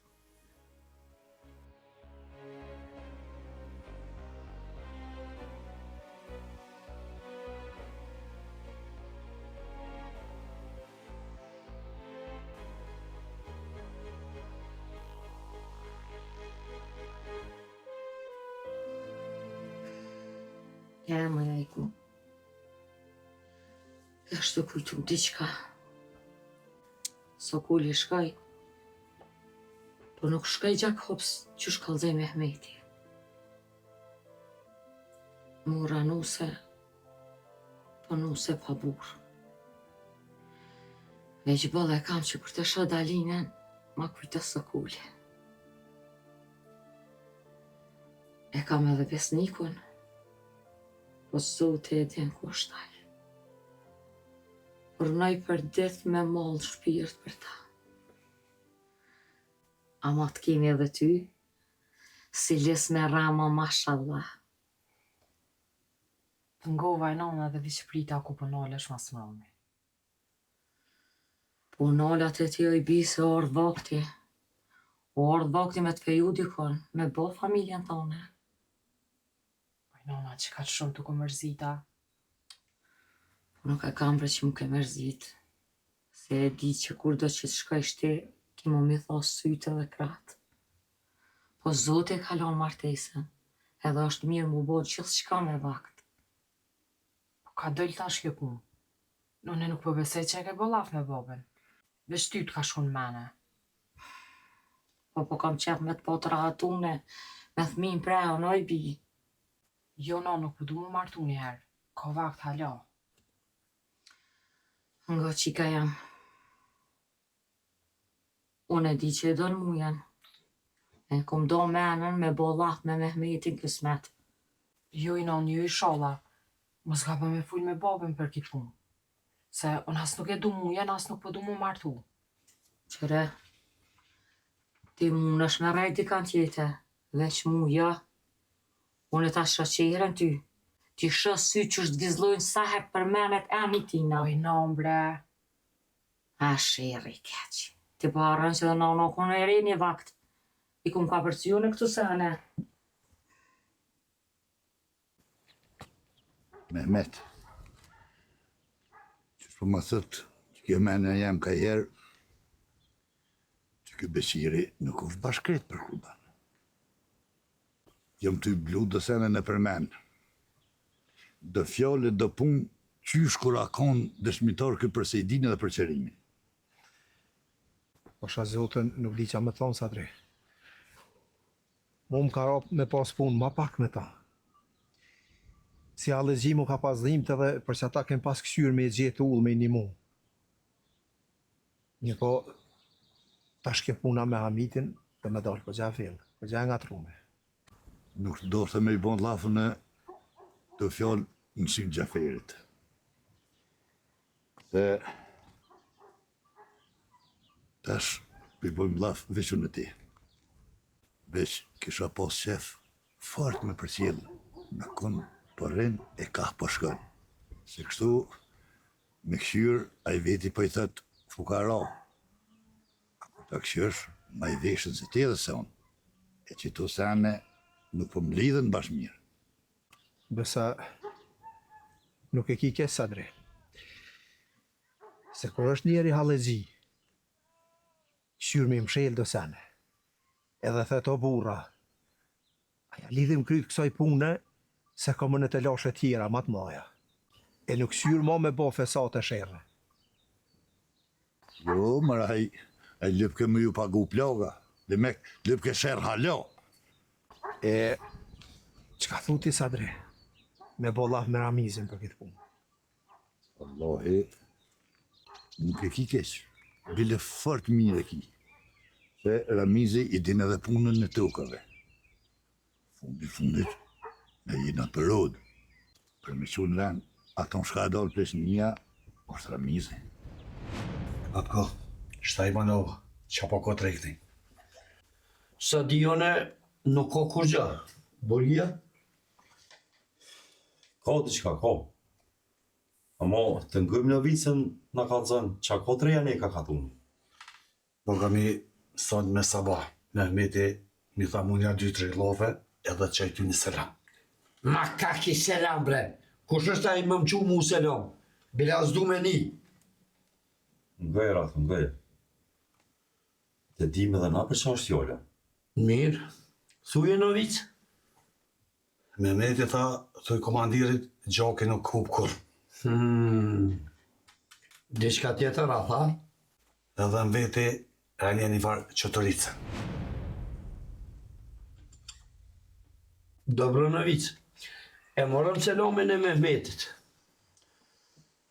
Ja, më jajku. Është të kujtu diqka. Sokuli shkaj. Po nuk shkaj gjak hops që shkallzej Mehmeti. Mura nuse, po nuse pa burë. Veç bëllë e kam që për të shë Dalinen, ma kujtë Sokuli. E kam edhe besnikun, po zote e din ku është ai. Urnoj për ditë me mollë shpirt për ta. Ama të kemi edhe ty, si lis me rama mashallah. Të ngova e nona dhe vishprita ku punalesh mas mrami. Punalat e ti o i bisë o ardh vakti. O ardh vakti me të feju dikon, me bo familjen tone. Oj nona, që ka të shumë të ku mërzita? Nuk e kam për që mu ke mërzit. Se e di që kur do që të shkojsh ti, ki mu mi thos syte dhe kratë. Po Zotë e kalon martesën, edhe është mirë mu bo gjithë shka me vakt. Po ka dëll tash kjo punë. Nune nuk po besej që e ke bolaf me babën. Veç ty të ka shkun mene. Po kam qef me të po të rahatune, me thmin preo, no i bi. Jo, no, nuk po du mu martu njëherë. Ka vakt hala. Nga qika jam. Unë e di që e do në mujen. E kom do menën me bollat me Mehmetin kësmet. Jo i non, jo i sholla. Mos ka për me full me babën për këtë punë. Se unë as nuk e du mujen, as nuk po du mu martu. Qëre, ti mund është me rejt dikant tjete, veç muja. Unë e ta shëqerën ty. Ti shës sy që është vizlojnë sa hek për menet e një tina. Oj, non, bre. A shiri keq. Ti po arën që dhe në kone e ri një vakt. I kum ka përciju në këtu sene. Mehmet, që shpo më thët që kjo mene jam ka herë, që kjo Beqiri nuk është bashkret për kurban. Jam të i blu dhe sene në përmenë. Dë fjallë dë punë qysh kur akon dëshmitar kë për Sejdin dhe për qërimin. Pasha Zotën nuk di qa me thonë sa drejt. Mu më ka rap me pas punë ma pak me ta. Si Allëzhi mu ka pas dhimt edhe për që ata kem pas këshyr me gjetë ullë me një mu. Një po, tash ke puna me Hamitin dhe me dalë për gja fillë, për gja nga trume. Nuk do të me i bon lafën e të fjallë në synë Gjaferit. Se tash për i bojmë lafë veç unë ti. Veç kisha pas qef fort me përcjellë, me konë përrin e ka përshkën. Se kështu, me këshyrë, a i veti për i thëtë fukara. A kur të këshyrësh, ma i veshën se ti dhe se unë. E që të sene nuk po më lidhen bashkë mirë. Besa, nuk e ki kes sa drejt. Se kur është njeri Allëzhi, këshyrë me mshelë do sene. Edhe thët o burra, aja lidhim kryt kësaj pune, se ka më në të lashe tjera matë maja. E nuk syrë ma me bo fesat e sherë. Jo, mërë, a i lëpke më ju pagu plaga, dhe me lëpke sherë halo. E, qka thuti Sadre, me bo laf me Ramizin për këtë punë? Allahi, nuk e ki keq, bile fort mirë e ki. Se Ramizi i din edhe punën në tokave. Fundit, me jena për rodë. Për me qunë ven, aton shka dalë plesh njëja, është Ramizi. Atko, shtaj banovë, qa po ko të rektin. Sa dione, nuk ka kur gja. Borgia? Ka të qka, ka. Amo, të ngujmë në vicën në ka të zënë, qa ko të reja ne ka katunë. Borgami, sot me sabah, Mehmeti mi tha munja 2-3 lofe edhe që e ty një selam. Ma ka ki selam, bre. Kush është a i më më mu selam? Bile as du me një. Ngëjë, ratë, ngëjë. Të dim edhe na për qa është jolla. Mirë. Thuje në vicë? Mehmeti tha, thuj komandirit, gjoki nuk hub kur. Dishka tjetër, a tha? Edhe në veti, e një një farë qëtërice. Dobronovic, e morëm selamin e Mehmetit.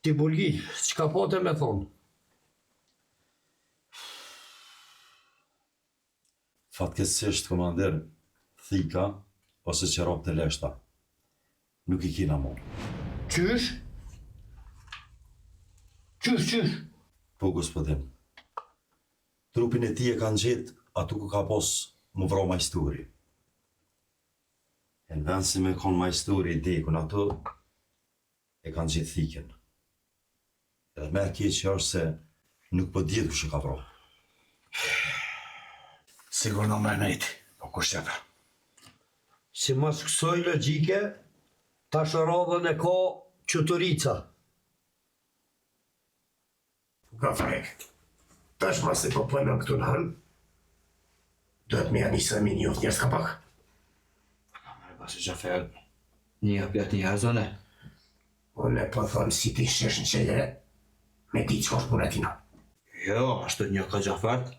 Ti Bulgi, qka po të me thonë? Fatkesisht, komandir, thika ose qërop të leshta. Nuk I kina mo. Qysh? Qysh? Po, gospodin. Trupin e ti e kanë gjetë atu ku ka pos më vro majsturi. E në vend si me konë majsturi i dekun ato, e kanë gjetë thiken. Edhe me keq që është se nuk po djetë kush e ka vro. Sigur në me nejti, po kush tjetër. Si mas kësoj logjike, ta shërodhën e ka Quturica. Ka frek. Tash ma se po pënë këtu në hënë, duhet me janë isë me njëft njës ka pak. Basi Gjafer, një pjatë një arzone. Unë e po thonë si ti shesh në qelere, me ti që është punë e tina. Jo, ashtu një ka Gjafert,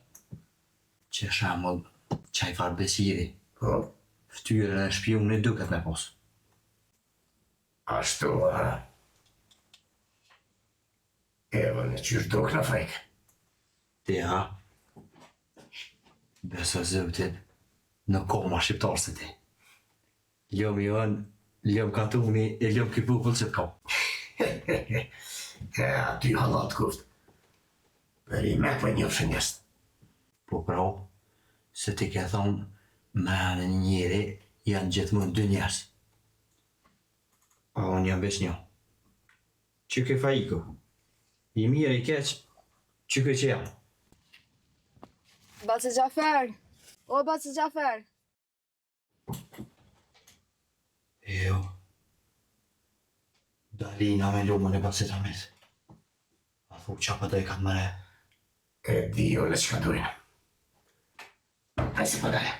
që shamull qaj farë Besiri. Po? Ftyrën e shpionit duket me pos. Ashtu, ha? Evo në qyrë duk në frek. Ti, ha? Beso zëvtin, në koma shqiptarë se ti. Ljom i ën, ljom katuni, e ljom ki bukull që t'ka. Ty halat kuft. Për i me për një fshënjest. Po pra, se ti ke thonë, me anë një njeri janë gjithmonë dy njerës. A unë jam veç një. Që ke fajiko? I mirë i keq, që ke që jam? Baci Gjafer! O, Baci Gjafer! Jo. Dalina me lumën e Bacit Hamit. A thu qa për dhe i kanë mëre. E di jo në që ka dujnë. Hajde se përdale.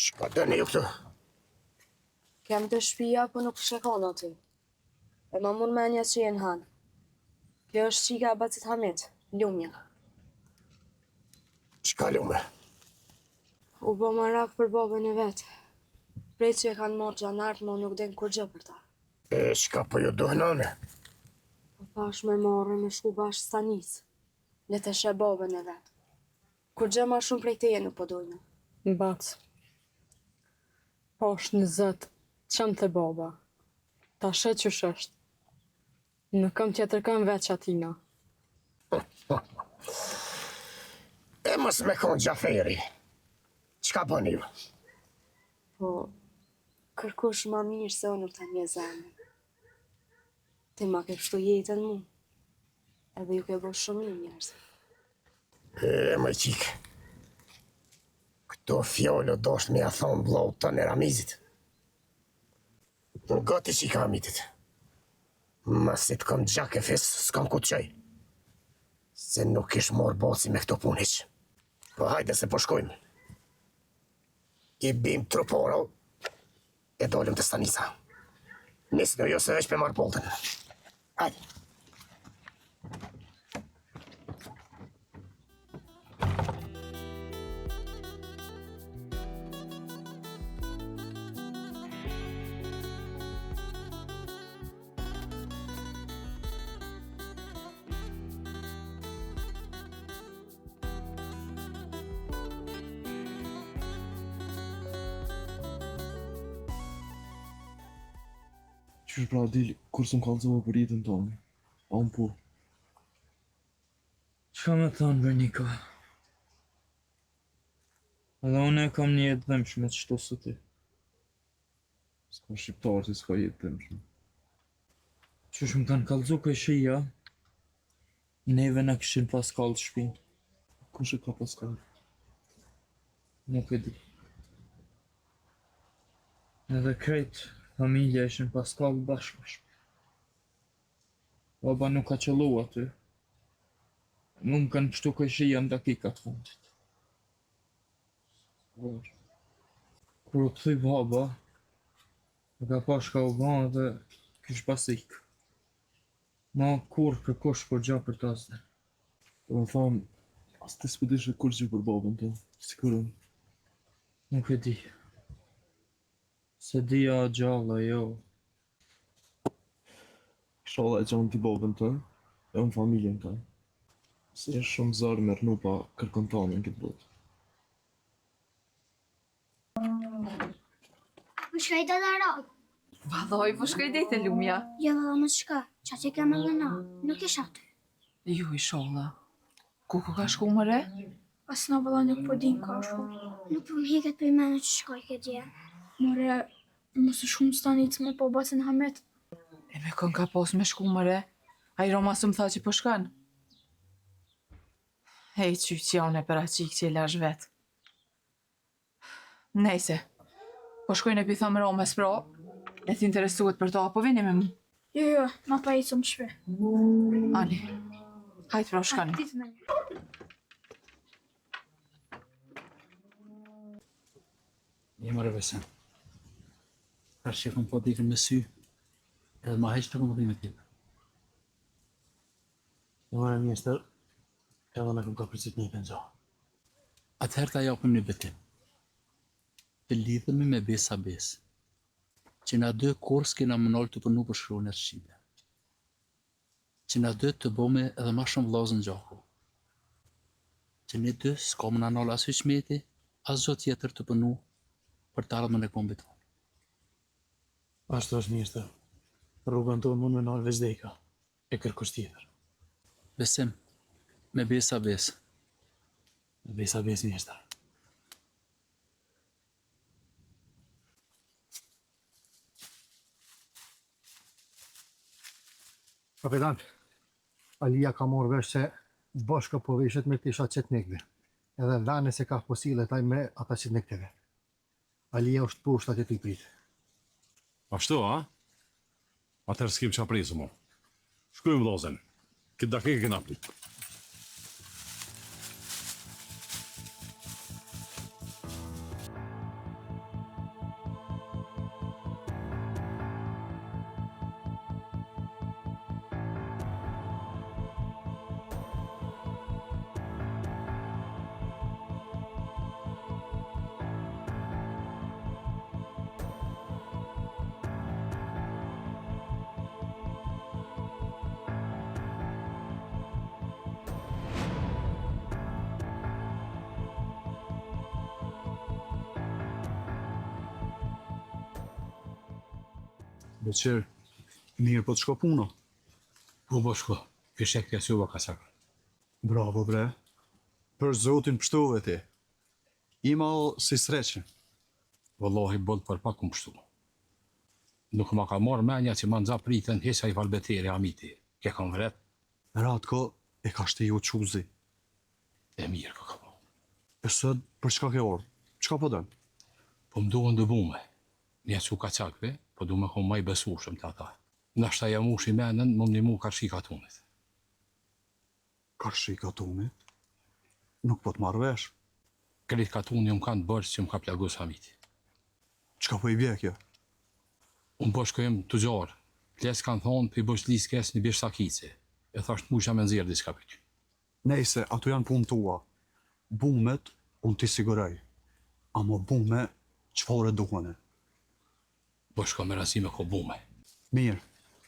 Qka dëni ju këtu? Kem të shpia, po nuk shekon aty. E ma mund menja që jenë hanë. Kjo është qika e Bacit Hamit, lumja. Qka lume? U bo më rak për babën e vetë. Prej që e kanë morë gjanartë, ma nuk den kur gjë për ta. E qka po ju duhe nane? Po pash me marrë me shku bashkë stanis. Le të shë babën e vetë. Kur gjë ma shumë prej teje nuk po dojnë. Në bacë. Pash në zëtë, qëmë të baba. Ta shë që shështë. Në këm tjetër këm veç atina. E mos me konë Gjaferi. Qka bëni ju? Po, kërkush ma mirë se unë të një zemë. Ti ma ke pështu jetën mu. Edhe ju ke bo shumë një njerëz. E më qikë. Këto fjollo do është me a thonë blau të në Ramizit. Në gati që i ka amitit. Masit kom gjak e fes, s'kom ku të qaj. Se nuk ish morë boci me këto punë hiq. Po hajde se po shkojmë. I bim truporë, e dolim të stanisa. Nisë në jo se veç për marë boltën. Hajde. Qysh pra dil, kur s'm kallëzova për jetën tonë. A unë po. Qka me thonë, Bernika? Edhe unë e kam një jetë dhemshme që shto së ti. S'ka shqiptarë si s'ka jetë dhemshme. Qysh më kanë kallëzu këj shia, neve në këshin pas kallë të shpinë. Kush e ka pas kallë? Nuk e di. Edhe krejt familja ishin pas kallë bashkë më shpinë. Baba nuk ka qëllu aty. Mu më kanë pështu këj shia në dakikat fundit. Kur u këthy baba, e ka pash ka u banë dhe kish pasik. Ma kur kërkosh për gja për të asne. Do më thamë, as të s'pëdishe kur që për babën të, si kërën. Nuk e di. Se dia gjalla, jo. Shala e gjanë t'i babën të, e unë familjen të. Se e shumë zarë me rnu pa kërkon ta në këtë botë. Po shka I dada rad. Valloj, po shkoj dete lumja. Jo, valla, mos shka. Qa që kem edhe na. Nuk ish aty. Ju I sholla. Ku ka shku mëre? As na valla nuk po din ka shku. Nuk po m'heket për mene që shkoj këtë dje. More, mos është shumë stanic me po basen Hamet. E me kën ka pos me shku mëre. A I Roma së më tha që po shkan. Hej, qyqjane për aqik që I lash vet. Nejse, po shkojnë e pitha më Roma s'pro, e t'interesuet për to, apo vini me mu? Jo, na pa I së më shpe. Ani, hajtë pra shkani. Ditë me një. Një mërë vesen. Kërë që kom po t'ikën me sy, edhe ma heqë të kom rrimë t'ikën. Një mërë mjestër, edhe me kom ka përcit një penzo. Atëherë ta japim një betim. Të lidhemi me besa besë. Që na dy kurs kena më nolë të përnu për shkruan e Shqipe. Që na dy të bëme edhe ma shumë vllazën gjaku. Që ne dy s'ka më na nolë as Hishmeti, as gjë tjetër të përnu për të ardhmën e kombit tonë. Ashtu është mjestër. Rrugën tonë mund me nalë veç deka. E kërkush tjetër. Besim, me besa besë. Me besa besë mjestër. Kapitan, Alia ka morë vesh se bashka po veshet me kisha qetnikve. Edhe vene se ka posile taj me ata qetnikteve. Alia është poshtë atë të I pritë. Ashtu, a? Atëherë s'kim qa prisë, mo. Shkujmë vlozen. Këtë dakike këna prit. Beqer, mirë po të shko puno. Po po shko, këshek të jasuva ka sakër. Bravo bre, për zotin pështove ti. Ima o si sreqe. Wallahi boll për pak kum pështu. Nuk ma ka marrë menja që ma nëza pritën hesa I valbeteri amiti. Ke kam vret? Ratko e ka shteju quzi. E mirë ka po. E sët, për çka ke orë? Çka po dënë? Po më duhen dëbume. Një që ka qakve, po du me kom ma I besushëm të ata. Nashta jam ushi menën, më një mu karshi katunit. Karshi katunit? Nuk po të marrë vesh. Kret katuni më kanë bërës që më ka plagus hamiti. Çka po I bje kjo? Unë po shkojem të gjarë. Klesë kanë thonë, për I bësh lisë kes një bish sakice. E thashtë musha me nëzirë diska për kjo. Nejse, ato janë punë tua. Bumet, unë t'i siguraj. Amo bume, qëfare duhene? Po shko me rasime ko bume. Mirë,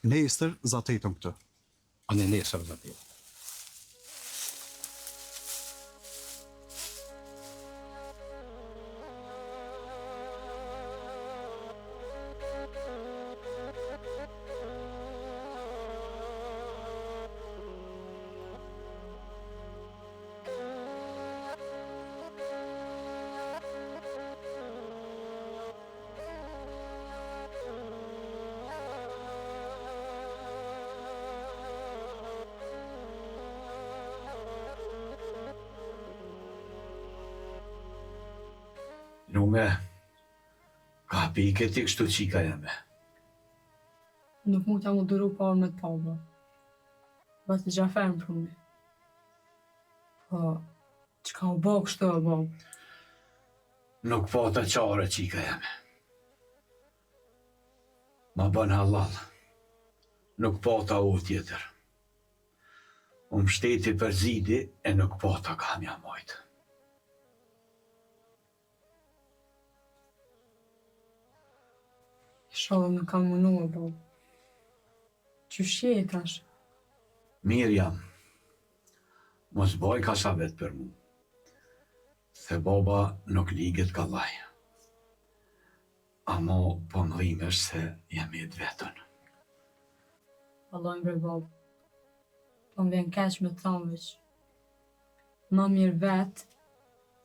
nesër zatetëm këtë. A ne nesër zatetëm. Nume, ka pike ti kështu qika jeme. Nuk mu t'ja mu duru parë me t'paba. Bas të gjaferën për me. Po, qka u bo kështu e bo? Nuk po të qare qika jeme. Ma bën halal. Nuk po ta u tjetër. Unë shteti për zidi e nuk po ta kamja mojtë. Shodhëm nuk kam mënu e bo. Qyshje e tash? Mirë jam. Mos boj kasavet për mu. Se baba nuk liget ka laj. Amo po më dhimesh se jam i vetën. Valloj bre bab. Po më vjen keq me të thonë veç. Më mirë vetë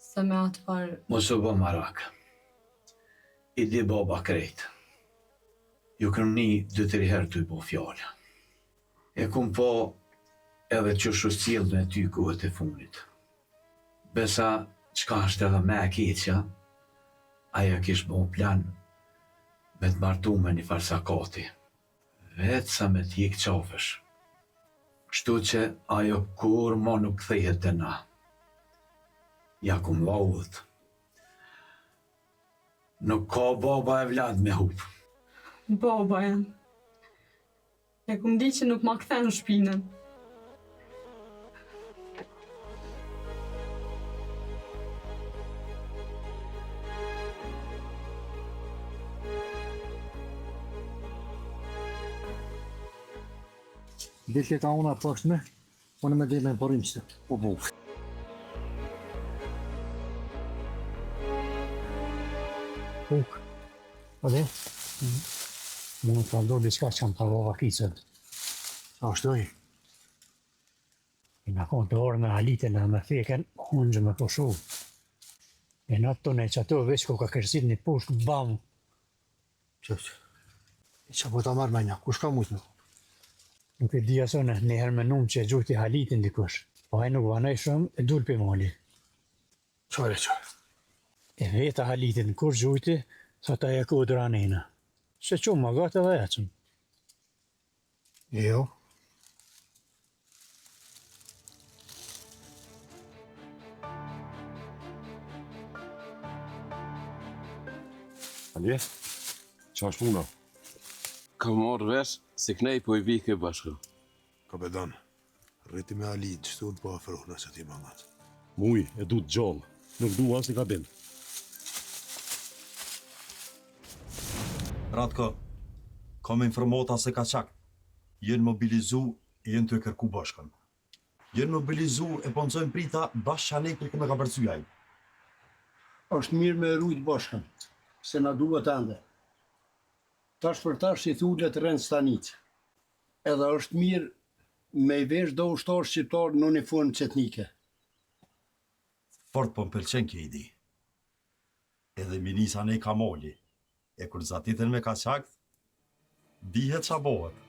se me atë farë. Mos u bë marak. I di baba krejt. Ju krëni 2-3 herë të i bo fjallë. E kum po edhe që shuscil me ty kohët e funit. Besa qka është edhe me e keqja, aja kish bo plan me të martu me një farsakati. Vetë sa me t'jek qafësh. Kështu që ajo kur mo nuk kthehet të na. Ja kum vaudhët. Nuk ka baba e vlad me hup. Baba jem. E kum di që nuk ma kthen shpinën. Dilë ka una poshtme, unë me dhe me porimste. Po bu. Uk, po dhe? Mund të ndodhë diçka që më pavova kicën. Sa shtoj? I në konë të orë me halitën e me theken, unë gjë me poshu. E në atë tonë e që ato veç ko ka kërësit një poshtë bamë. Qështë? I që po ta marrë me një, kush ka mujtë në? Nuk e di asone, njëherë me numë që e gjujti halitin dikush. Po aj nuk vanaj shumë e dulë për mali. Qore qore? E veta halitin kur gjujti, sa ta e kodra anena. Se qumë ma gata dhe ecëm. Jo. Alje, qa është puna? Ka marrë vesh se knej po i vike bashkë. Kapetan, rriti me Ali, qëtu në po afroh nëse ti mangat. Muj, e du të gjallë, nuk du as një kabin. Ratko, kam informata se ka qak. Jenë mobilizu, jenë të e kërku bashkën. Jenë mobilizu e ponësojnë prita bashkë qanek për me ka përcyjaj. Është mirë me rujt bashkën, se na duhet ende. Tash për tash si thullet rënë stanicë. Edhe është mirë me i vesh do ushtarë shqiptarë në uniformë qetnike. Fort po më pëlqen kjo ide. Edhe minisa ne ka moli. E kur zatitën me ka qakt, dihet qa bohet.